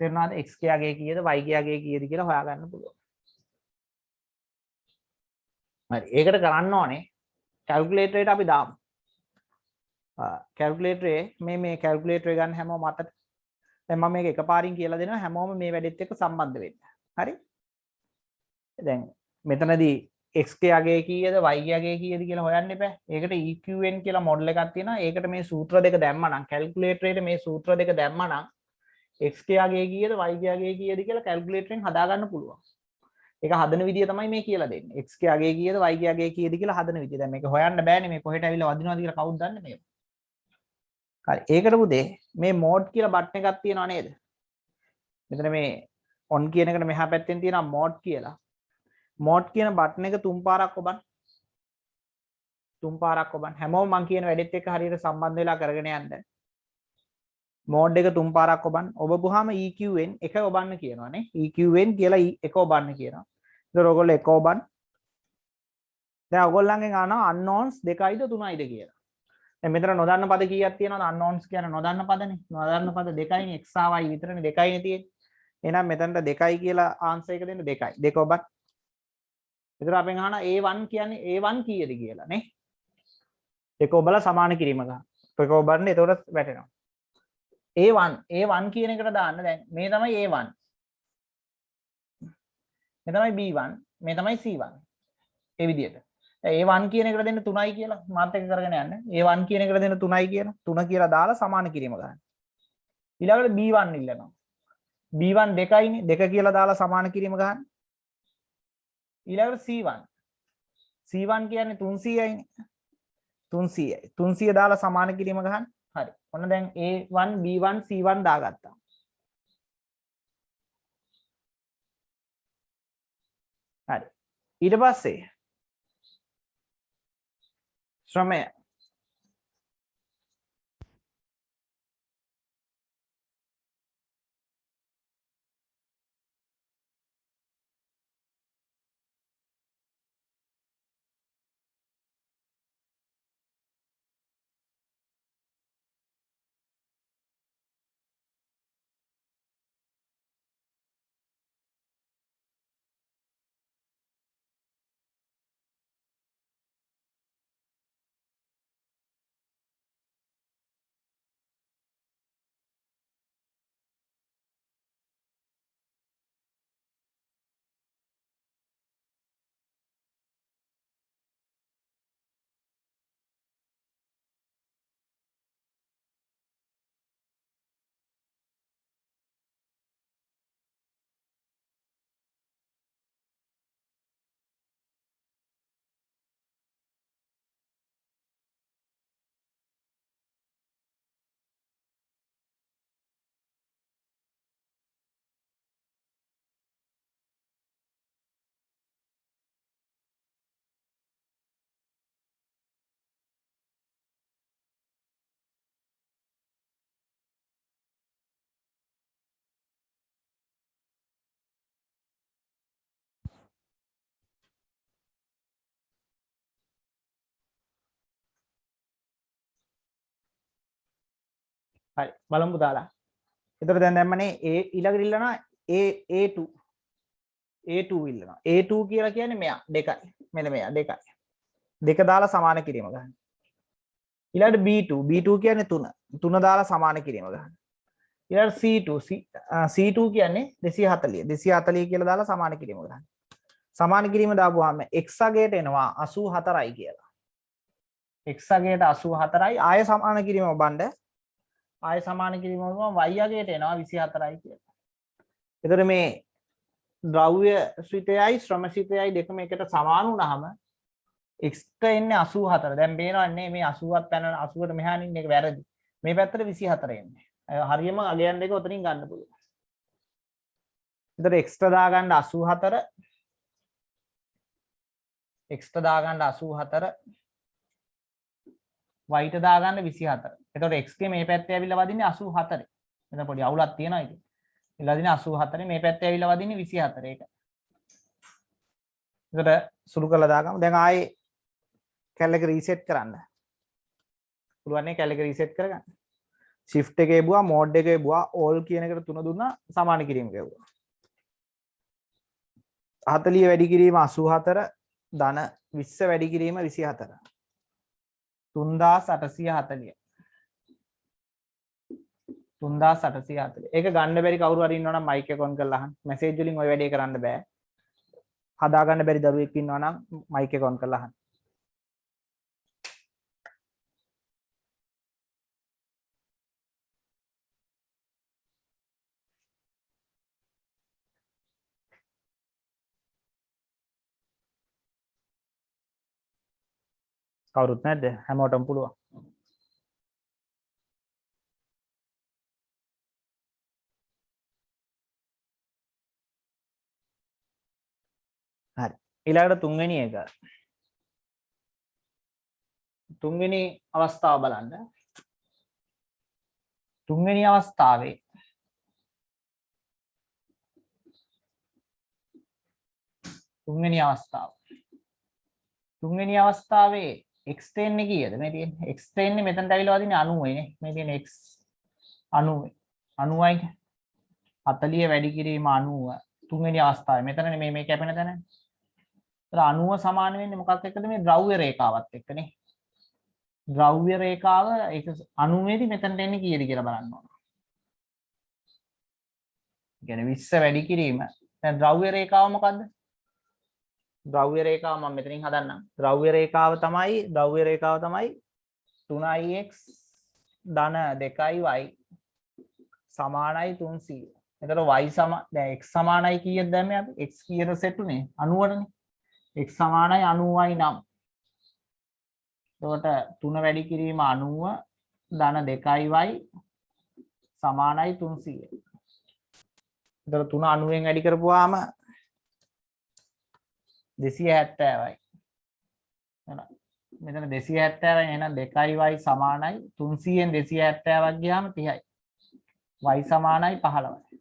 තේරුණාද? x ගයාගේ කීයද y ගයාගේ කීයද කියලා හොයාගන්න පුළුවන්. හරි. ඒකට කරන්න ඕනේ කැල්කියුලේටරේට අපි දාමු. කැල්කියුලේටරේ මේ කැල්කියුලේටරේ ගන්න හැමෝම අතට. දැන් මම මේක එකපාරින් කියලා දෙනවා හැමෝම මේ වැඩෙත් එක්ක සම්බන්ධ වෙන්න. හරි? දැන් මෙතනදී x ගයාගේ කීයද y ගයාගේ කීයද කියලා හොයන්න එපා. ඒකට EQN කියලා මොඩල් එකක් තියෙනවා. ඒකට මේ සූත්‍ර දෙක දැම්මනම් කැල්කියුලේටරේට මේ සූත්‍ර දෙක දැම්මනම් x ගයාගේ කීයද y ගයාගේ කීයද කියලා කැල්කියුලේටරෙන් හදාගන්න පුළුවන්. ඒක හදන විදිය තමයි මේ කියලා දෙන්නේ. x ගයාගේ කීයද y ගයාගේ කීයද කියලා හදන විදිය. දැන් මේක හොයන්න බෑනේ මේ කොහෙට ඇවිල්ලා වදිනවද කියලා කවුද දන්නේ මේක. හරි. ඒකට පුතේ මේ මෝඩ් කියලා බටන් එකක් තියෙනව නේද? මෙතන මේ on කියන එකට මෙහා පැත්තෙන් තියෙනවා මෝඩ් කියලා. මෝඩ් කියන බටන් එක තුන් පාරක් ඔබන්න. හැමෝම මං කියන වැඩෙත් එක්ක හරියට සම්බන්ධ වෙලා කරගෙන යන්න. මෝඩ් එක තුන් පාරක් ඔබන්න. ඔබපුවාම EQN එක ඔබන්න කියනවානේ. EQN කියලා එක ඔබන්න කියනවා. ඒතර ඔයගොල්ලෝ එක ඔබන්න. දැන් ඔයගොල්ලන්ගෙන් අහනවා unknowns 2යිද 3යිද කියලා. දැන් මෙතන නොදන්න පද කීයක් තියෙනවද? unknowns කියන නොදන්න පදනේ. නොදන්න පද 2යිනේ x y විතරනේ 2යිනේ තියෙන්නේ. එහෙනම් මෙතනට 2යි කියලා ආන්සර් එක දෙන්න 2යි. 2 ඔබන්න. ඒතර අපෙන් අහනවා A1 කියන්නේ A1 කීයද කියලා නේ. දෙක ඔබලා සමාන කිරීම ගන්න. එක ඔබන්න එතකොට වැටෙනවා. A1 කියන එකට දාන්න දැන් මේ තමයි A1. මේ තමයි B1 මේ තමයි C1 ඒ විදිහට A1 කියන එකට දෙන්න 3යි කියලා මාත් එක කරගෙන යන්න A1 කියන එකට දෙන්න 3යි කියලා 3 කියලා දාලා සමාන කිරීම ගන්න ඊළඟට B1 ඉල්ලනවා B1 2යිනේ 2 කියලා දාලා සමාන කිරීම ගන්න ඊළඟට C1 කියන්නේ 300යිනේ 300 දාලා සමාන කිරීම ගන්න හරි ඔන්න දැන් A1 B1 C1 දාගත්තා හරි ඊට පස්සේ ශ්‍රමය හරි බලමු දාලා එතකොට දැන් දැම්මනේ A ඊළඟට ඉල්ලනවා A2 ඉල්ලනවා A2 කියලා කියන්නේ මෙයා 2යි මෙන්න මෙයා 2යි 2 දාලා සමාන කිරීම ගන්න ඊළඟට B2 කියන්නේ 3 දාලා සමාන කිරීම ගන්න ඊළඟට C2 කියන්නේ 240 කියලා දාලා සමාන කිරීම ගන්න සමාන කිරීම දාපුවාම x අගයට එනවා 84යි කියලා x අගයට 84යි ආය සමාන කිරීම බණ්ඩ ආය සමාන කිරීම වුණා y අගයට එනවා 24යි කියලා. එතකොට මේ ද්‍රව්‍ය ශ්‍රිතයයි ශ්‍රම ශ්‍රිතයයි දෙකම එකට සමාන වුණාම x ට එන්නේ 84. දැන් පේනවන්නේ මේ 80ත් පැන 80ට මෙහානින් ඉන්න එක වැරදි. මේ පැත්තට 24 එන්නේ. හරියම අගයන් දෙක උතනින් ගන්න පුළුවන්. එතකොට x ට දාගන්න 84 x ට දාගන්න 84 y ට දාගන්න 24. එතකොට x ගේ මේ පැත්තේ ඇවිල්ලා වදින්නේ 84. එතන පොඩි අවුලක් තියෙනවා ඒක. ඉල්ලා දින 84 මේ පැත්තේ ඇවිල්ලා වදින්නේ 24 ඒක. එතකොට සුළු කරලා දාගමු. දැන් ආයේ කැල් එක රීසෙට් කරන්න. පුළුවන් නේ කැල් එක රීසෙට් කරගන්න. shift එකේ බුවා mode එකේ බුවා all කියන එකට 3 දුන්නා සමාන කිරීම කෙරුවා. 40 වැඩි කිරීම 84 ධන 20 වැඩි කිරීම 24. 3840 3840 ඒක ගන්න බැරි කවුරු හරි ඉන්නවා නම් මයික් එක ඔන් කරලා අහන්න මැසේජ් වලින් ওই වැඩේ කරන්න බෑ හදා ගන්න බැරි දරුවෙක් ඉන්නවා නම් මයික් එක ඔන් කරලා අහන්න කවුරුත් නැද්ද හැමෝටම පුළුවන් හරි ඊළඟට තුන්වෙනි අවස්ථාව බලන්න තුන්වෙනි අවස්ථාවේ x දෙන්නේ කීයද මේ තියෙන්නේ x දෙන්නේ මෙතනට ඇවිල්ලා වදින්නේ 90යි නේ මේ තියෙන්නේ x 90යි 40 වැඩි කිරීම 90 තුන්වෙනි අවස්ථාවේ මෙතනනේ මේ කැපෙන තැන. ඒතර 90 සමාන වෙන්නේ මොකක් එක්කද මේ ද්‍රව්‍ය රේඛාවත් එක්කනේ. ද්‍රව්‍ය රේඛාව ඒක 90 දී මෙතනට එන්නේ කීයද කියලා බලන්න ඕන. කියන්නේ 20 වැඩි කිරීම දැන් ද්‍රව්‍ය රේඛාව මොකද්ද? ද්‍රව්‍ය රේඛාව මම මෙතනින් හදන්නම්. ද්‍රව්‍ය රේඛාව තමයි 3x ධන 2y සමානයි 300. එතකොට y දැන් x සමානයි කීයද දැම්මේ අපි? x කීයද සෙට් උනේ? 90ටනේ. x සමානයි 90යි නම්. එතකොට 3 වැඩි කිරීම 90 ධන 2y සමානයි 300. එතකොට 3 90ෙන් වැඩි කරපුවාම 270යි. මෙතන 270යි එහෙනම් 2y සමානයි 300ෙන් 270ක් ගියාම 30යි. y සමානයි 15යි.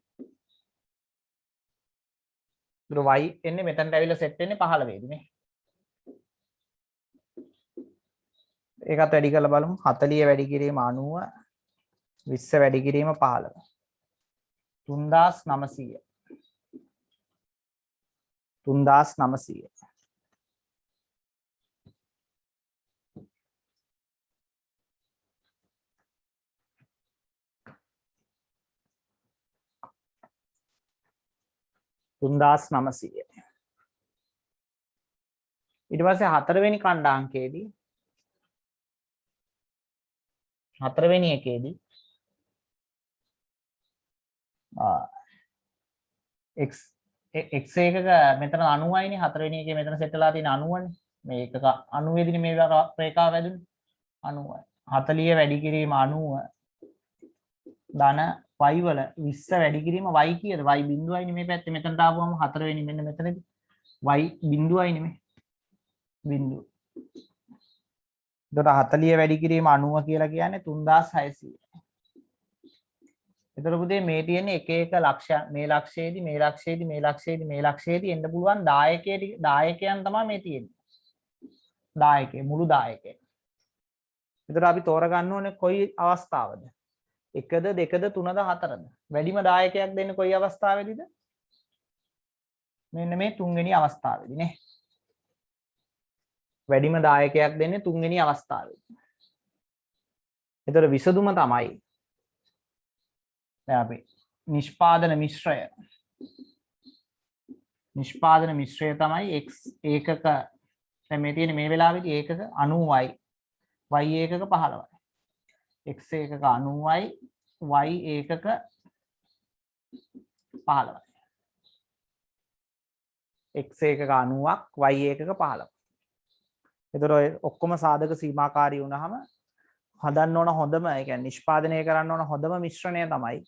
ඒතර y එන්නේ මෙතනට ඇවිල්ලා සෙට් වෙන්නේ 15 වේදී නේ. ඒකත් වැඩි කරලා බලමු. 40 වැඩි කිරීම 90 20 වැඩි කිරීම 15 3900 3900 3900 ඊට පස්සේ හතරවෙනි ඛණ්ඩාංකයේදී හතරවෙනි එකේදී x එකක මෙතන 90යි නේ හතරවෙනි එකේ මෙතන සෙට් වෙලා තියෙන 90නේ මේ එකක 90 දී මේ රේඛාව වැදුනේ 90යි 40 වැඩි කිරීම 90 ධන y වල 20 වැඩි කිරීම y කීයද y බිඳුවයිනේ මේ පැත්තේ මෙතනට ආවම හතරවෙනි මෙන්න මෙතනදී y බිඳුවයිනේ මේ බිඳුව. එතකොට 40 වැඩි කිරීම 90 කියලා කියන්නේ 3600. එතකොට පුතේ මේ තියෙන්නේ එක එක ලක්ෂයන් මේ ලක්ෂයේදී මේ ලක්ෂයේදී මේ ලක්ෂයේදී මේ ලක්ෂයේදී එන්න පුළුවන් දායකයන් තමයි මේ තියෙන්නේ. දායකය මුළු දායකය. එතකොට අපි තෝරගන්න ඕනේ කොයි අවස්ථාවද? 1ද 2ද 3ද 4ද? වැඩිම දායකයක් දෙන්නේ කොයි අවස්ථාවේදීද? මෙන්න මේ තුන්වෙනි අවස්ථාවේදී නේ. වැඩිම දායකයක් දෙන්නේ තුන්වෙනි අවස්ථාවේදී. එතකොට විසඳුම තමයි දැන් අපි නිෂ්පාදන මිශ්‍රය තමයි x ඒකක දැන් මේ තියෙන්නේ මේ වෙලාවේදී ඒකක 90y y ඒකක 15යි. x ඒකක 90යි y ඒකක 15යි. x ඒකක 90ක් y ඒකක 15ක්. එතකොට ඔය ඔක්කොම සාධක සීමාකාරී වුණාම හදන්න ඕන හොඳම ඒ කියන්නේ නිෂ්පාදනය කරන්න ඕන හොඳම මිශ්‍රණය තමයි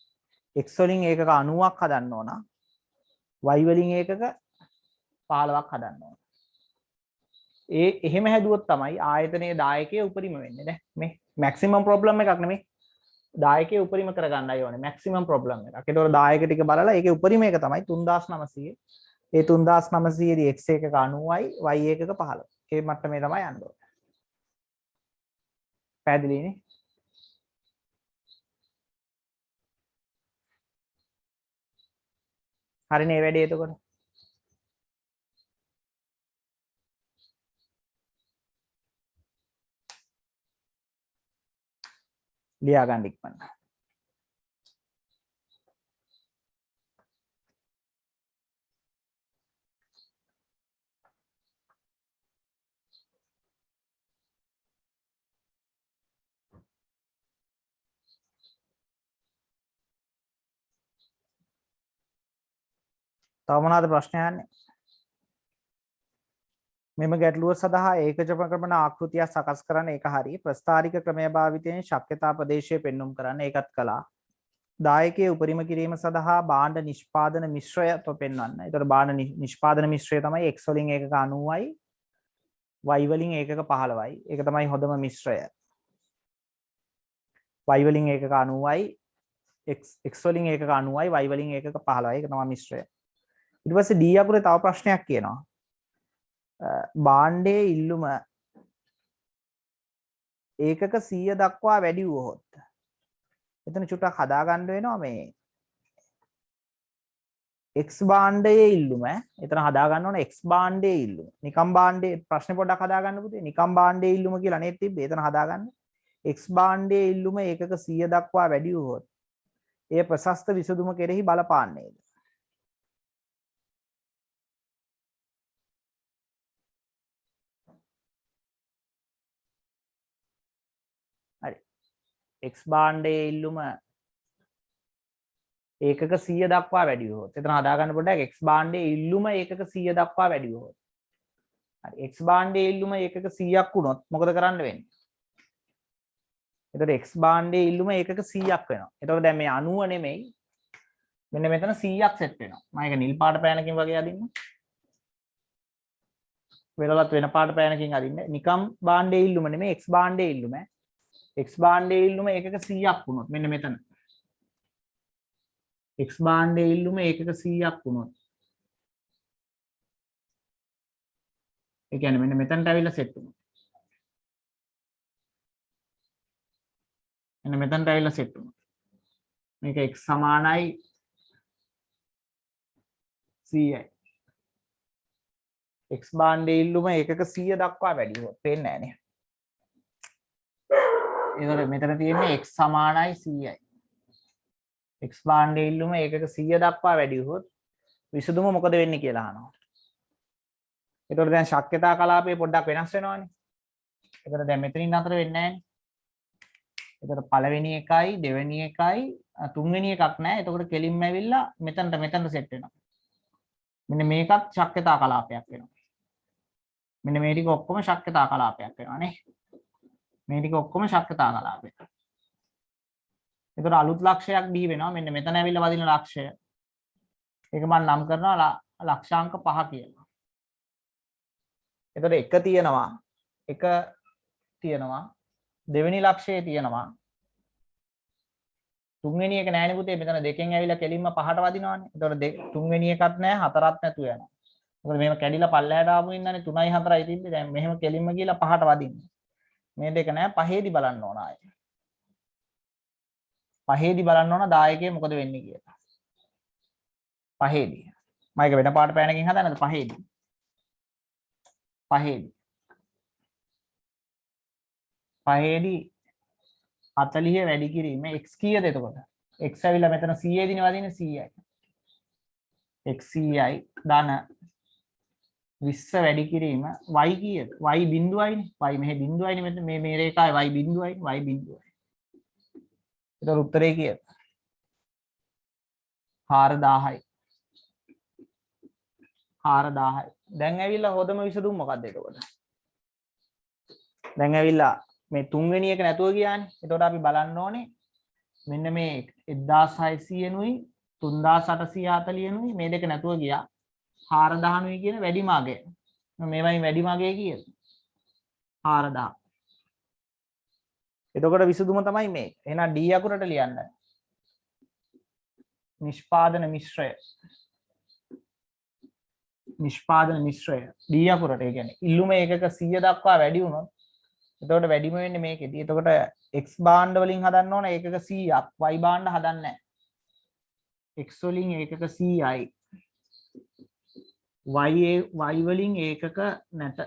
x වලින් ඒකක 90ක් හදන්න ඕන y වලින් ඒකක 15ක් හදන්න ඕන. එහෙම හැදුවොත් තමයි ආයතනයේ දායකයේ උපරිම වෙන්නේ නේ. මේ මැක්සිමම් ප්‍රොබ්ලම් එකක් නෙමෙයි. දායකයේ උපරිම කරගන්නයි ඕනේ මැක්සිමම් ප්‍රොබ්ලම් එකක්. ඒතකොට දායක ටික බලලා ඒකේ උපරිම එක තමයි 3900. ඒ 3900 දී x එකක 90යි y එකක 15. ඒ මට්ටමේ තමයි යන්න ඕනේ. පැහැදිලිනේ? හරිනේ වැඩේ එතකොට. ලියා ගන්න ඉක්මනට. තව මොනවාද ප්‍රශ්න යන්නේ? මෙම ගැටලුව සඳහා ඒකජ ප්‍රකරණ ආකෘතියක් සකස් කරන්න ඒක හරියි. ප්‍රස්ථාරික ක්‍රමය භාවිතයෙන් ශක්්‍යතා ප්‍රදේශය පෙන්눔 කරන්න ඒකත් කළා. දායකයේ උපරිම කිරීම සඳහා භාණ්ඩ නිෂ්පාදන මිශ්‍රය පෙන්වන්න. ඒතර භාණ්ඩ නිෂ්පාදන මිශ්‍රය තමයි x වලින් ඒකක 90යි y වලින් ඒකක 15යි. ඒක තමයි හොඳම මිශ්‍රය. y වලින් ඒකක 90යි x වලින් ඒකක 90යි y වලින් ඒකක 15යි. ඒක තමයි මිශ්‍රය. ඊට පස්සේ D අකුරේ තව ප්‍රශ්නයක් කියනවා. භාණ්ඩයේ ඉල්ලුම ඒකක 100 දක්වා වැඩි වුවහොත් එතන චුට්ටක් හදා ගන්න වෙනවා මේ x භාණ්ඩයේ ඉල්ලුම එතන හදා ගන්න ඕන x භාණ්ඩයේ ඉල්ලුම නිකම් භාණ්ඩයේ ප්‍රශ්නේ පොඩ්ඩක් හදා ගන්න පුතේ නිකම් භාණ්ඩයේ ඉල්ලුම කියලා නේද තිබ්බේ එතන හදා ගන්න x භාණ්ඩයේ ඉල්ලුම ඒකක 100 දක්වා වැඩි වුවහොත් එය ප්‍රශස්ත විසඳුම කෙරෙහි බලපාන්නේද x භාණ්ඩයේ ඉල්ලුම ඒකක 100 දක්වා වැඩි වුවොත් එතන හදා ගන්න පොඩ්ඩක් x භාණ්ඩයේ ඉල්ලුම ඒකක 100 දක්වා වැඩි වුවොත් හරි x භාණ්ඩයේ ඉල්ලුම ඒකක 100ක් වුණොත් මොකද කරන්න වෙන්නේ? එතකොට x භාණ්ඩයේ ඉල්ලුම ඒකක 100ක් වෙනවා. එතකොට දැන් මේ 90 නෙමෙයි මෙන්න මෙතන 100ක් සෙට් වෙනවා. මම ඒක නිල් පාට පෑනකින් වගේ අදින්න. වෙනවත් වෙන පාට පෑනකින් අදින්න. නිකම් භාණ්ඩයේ ඉල්ලුම නෙමෙයි x භාණ්ඩයේ ඉල්ලුම. x භාණ්ඩයේ ඉල්ලුම ඒකක 100ක් වුණොත් මෙන්න මෙතන. x භාණ්ඩයේ ඉල්ලුම ඒකක 100ක් වුණොත්. ඒ කියන්නේ මෙන්න මෙතනට ඇවිල්ලා සෙට් වුණා. මෙන්න මෙතනට ඇවිල්ලා සෙට් වුණා. මේක x සමානයි 100යි. x භාණ්ඩයේ ඉල්ලුම ඒකක 100 දක්වා වැඩි වුණොත් පේන්නේ නැහැ නේ. ඒතකොට මෙතන තියෙන්නේ x සමානයි 100යි. x භාණ්ඩයේ ඉල්ලුම ඒකක 100 දක්වා වැඩි වුණොත් විසඳුම මොකද වෙන්නේ කියලා අහනවා. ඒතකොට දැන් ශක්්‍යතා කලාපය පොඩ්ඩක් වෙනස් වෙනවානේ. ඒතකොට දැන් මෙතනින් අතර වෙන්නේ නැහැනේ. ඒතකොට පළවෙනි එකයි දෙවෙනි එකයි තුන්වෙනි එකක් නැහැ. එතකොට කෙලින්ම ඇවිල්ලා මෙතනට සෙට් වෙනවා. මෙන්න මේකත් ශක්්‍යතා කලාපයක් වෙනවා. මෙන්න මේ ටික ඔක්කොම ශක්්‍යතා කලාපයක් වෙනවා නේ. මේ ටික ඔක්කොම ශක්්‍යතා කලාපයක්. ඒතකොට අලුත් ලක්ෂයක් දී වෙනවා. මෙන්න මෙතන ඇවිල්ලා වදින ලක්ෂය. ඒක මම නම් කරනවා ලක්ෂාංක 5 කියලා. එතකොට එක තියෙනවා දෙවෙනි ලක්ෂයේ තියෙනවා තුන්වෙනි එක නෑනේ පුතේ මෙතන දෙකෙන් ඇවිල්ලා කෙලින්ම 5ට වදිනවානේ. එතකොට තුන්වෙනි එකත් නෑ හතරත් නැතුව යනවා. මොකද මෙහෙම කැඩිලා පල්ලෙහාට ආපු ඉන්නනේ 3යි 4යි තිබ්බේ. දැන් මෙහෙම කෙලින්ම ගිහලා 5ට වදින්නේ. මේ දෙක නෑ පහේදි බලන්න ඕන ආයේ. පහේදි බලන්න ඕන දායකයේ මොකද වෙන්නේ කියලා. පහේදි. මම ඒක වෙන පාට පෑනකින් හදන්නද පහේදි. පහේදි 40 වැඩි කිරීම x කීයද එතකොට? x ඇවිල්ලා මෙතන 100 දින වදින්නේ 100යි. x 100යි ධන 20 වැඩි කිරීම y කීයද? y බිඳුවයිනේ. y මෙහෙ බිඳුවයිනේ මෙතන මේ රේඛාවේ y බිඳුවයි y බිඳුවයි. ඒතර උත්තරේ කීයද? 4000යි. 4000යි. දැන් ඇවිල්ලා හොදම විසඳුම මොකක්ද එතකොට? දැන් ඇවිල්ලා මේ තුන්වෙනි එක නැතුව ගියානේ. එතකොට අපි බලන්න ඕනේ මෙන්න මේ 1600 නුයි 3840 නුයි මේ දෙක නැතුව ගියා. 4000 නුයි කියන වැඩිම අගය. මේවයින් වැඩිම අගය කීයද? 4000. එතකොට විසඳුම තමයි මේක. එහෙනම් D අකුරට ලියන්න. නිෂ්පාදන මිශ්‍රය D අකුරට. ඒ කියන්නේ ඉල්ලුම ඒකක 100 දක්වා වැඩි වුණොත් එතකොට වැඩිම වෙන්නේ මේකෙදි. එතකොට x භාණ්ඩ වලින් හදන්න ඕන ඒකක 100ක්. y භාණ්ඩ හදන්නේ නැහැ. x වලින් ඒකක 100යි. y වලින් ඒකක නැත.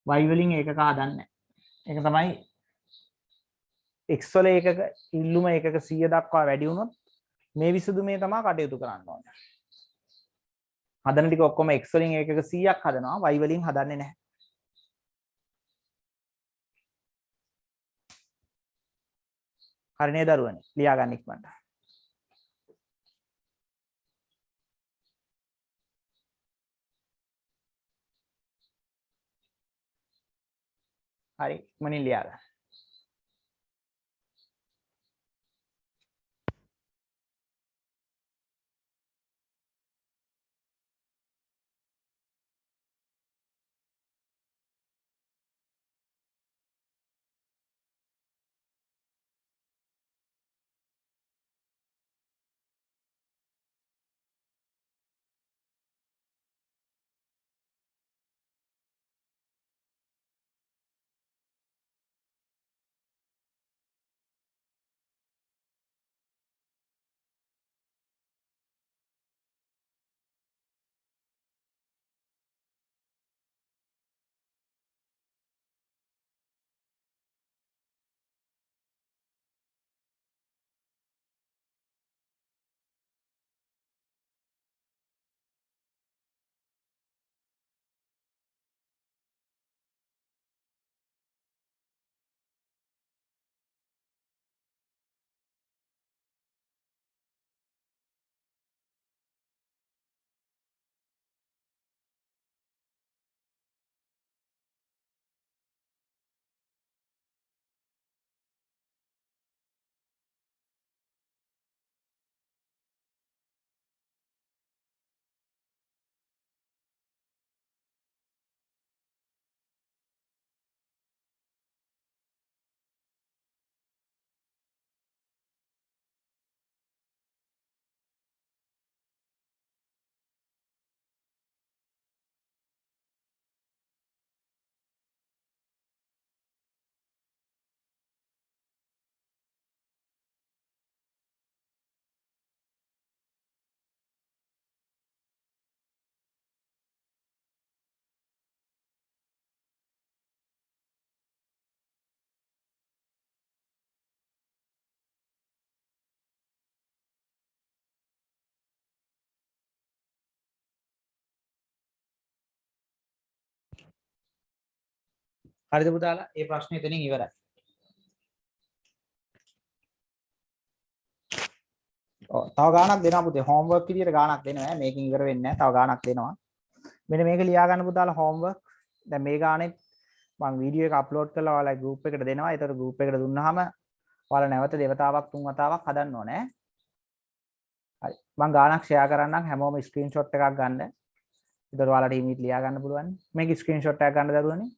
y වලින් ඒකක හදන්නේ නැහැ. ඒක තමයි x වල ඒකක ඉල්ලුම ඒකක 100 දක්වා වැඩි වුණොත් මේ විසඳුමේ තමයි කටයුතු කරන්න ඕනේ. හදන ටික ඔක්කොම x වලින් ඒකක 100ක් හදනවා y වලින් හදන්නේ නැහැ. හරි නේද දරුවනේ? ලියා ගන්න ඉක්මනට. හරි ඉක්මනින් ලියා ගන්න. හරිද පුතාලා? මේ ප්‍රශ්නේ එතනින් ඉවරයි. ඔව් තව ගාණක් දෙනවා පුතේ. හෝම්වර්ක් විදියට ගාණක් දෙනවා. මේකෙන් ඉවර වෙන්නේ නැහැ. තව ගාණක් දෙනවා. මෙන්න මේක ලියා ගන්න පුතාලා හෝම්වර්ක්. දැන් මේ ගාණෙත් මම වීඩියෝ එක අප්ලෝඩ් කරලා ඔයාලා ගෲප් එකට දෙනවා. ඒතර ගෲප් එකට දුන්නාම ඔයාලා නැවත දෙවතාවක් තුන් වතාවක් හදන්න ඕනේ. හරි. මම ගාණක් ෂෙයා කරන්නම් හැමෝම ස්ක්‍රීන්ෂොට් එකක් ගන්න. ඒතර ඔයාලට ඊමේල් ලියා ගන්න පුළුවන්. මේක ස්ක්‍රීන්ෂොට් එකක් ගන්න දරුවනේ.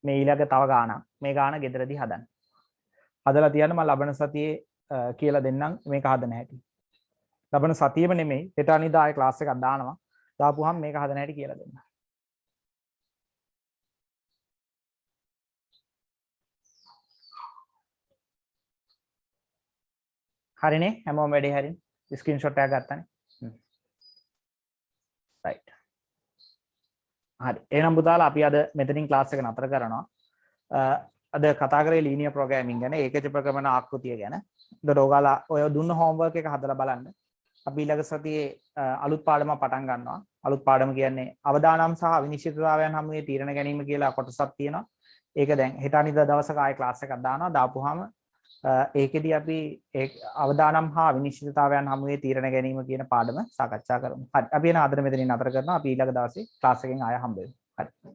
මේ ඊළඟ තව ගාණක්. මේ ගාණ ගෙදරදී හදන්න. හදලා තියන්න මම ලබන සතියේ කියලා දෙන්නම් මේක හදන හැටි. ලබන සතියේම නෙමෙයි හෙට අනිදා ආයේ ක්ලාස් එකක් දානවා. දාපුවාම මේක හදන හැටි කියලා දෙන්න. හරිනේ හැමෝම වැඩේ හරිනේ. ස්ක්‍රීන්ෂොට් එකක් ගත්තනේ. රයිට්. හරි. එහෙනම් පුතාලා අපි අද මෙතනින් ක්ලාස් එක නතර කරනවා. අද කතා කරේ ලීනියර් ප්‍රෝග්‍රෑමින් ගැන, ඒකජ ප්‍රගමන ආකෘතිය ගැන. ඒතකොට ඔයාලා ඔය දුන්න හෝම්වර්ක් එක හදලා බලන්න. අපි ඊළඟ සතියේ අලුත් පාඩමක් පටන් ගන්නවා. අලුත් පාඩම කියන්නේ අවදානම් සහ අවිනිශ්චිතතාවයන් හමුවේ තීරණ ගැනීම කියලා කොටසක් තියෙනවා. ඒක දැන් හෙට අනිදා දවසක ආයේ ක්ලාස් එකක් දානවා. දාපුවාම ඒකෙදී අපි ඒ අවදානම් හා අවිනිශ්චිතතාවයන් හමුවේ තීරණ ගැනීම කියන පාඩම සාකච්ඡා කරමු. හරි. අපි එන අදට මෙතනින් නතර කරනවා. අපි ඊළඟ දවසේ ක්ලාස් එකෙන් ආයෙ හම්බ වෙමු. හරි.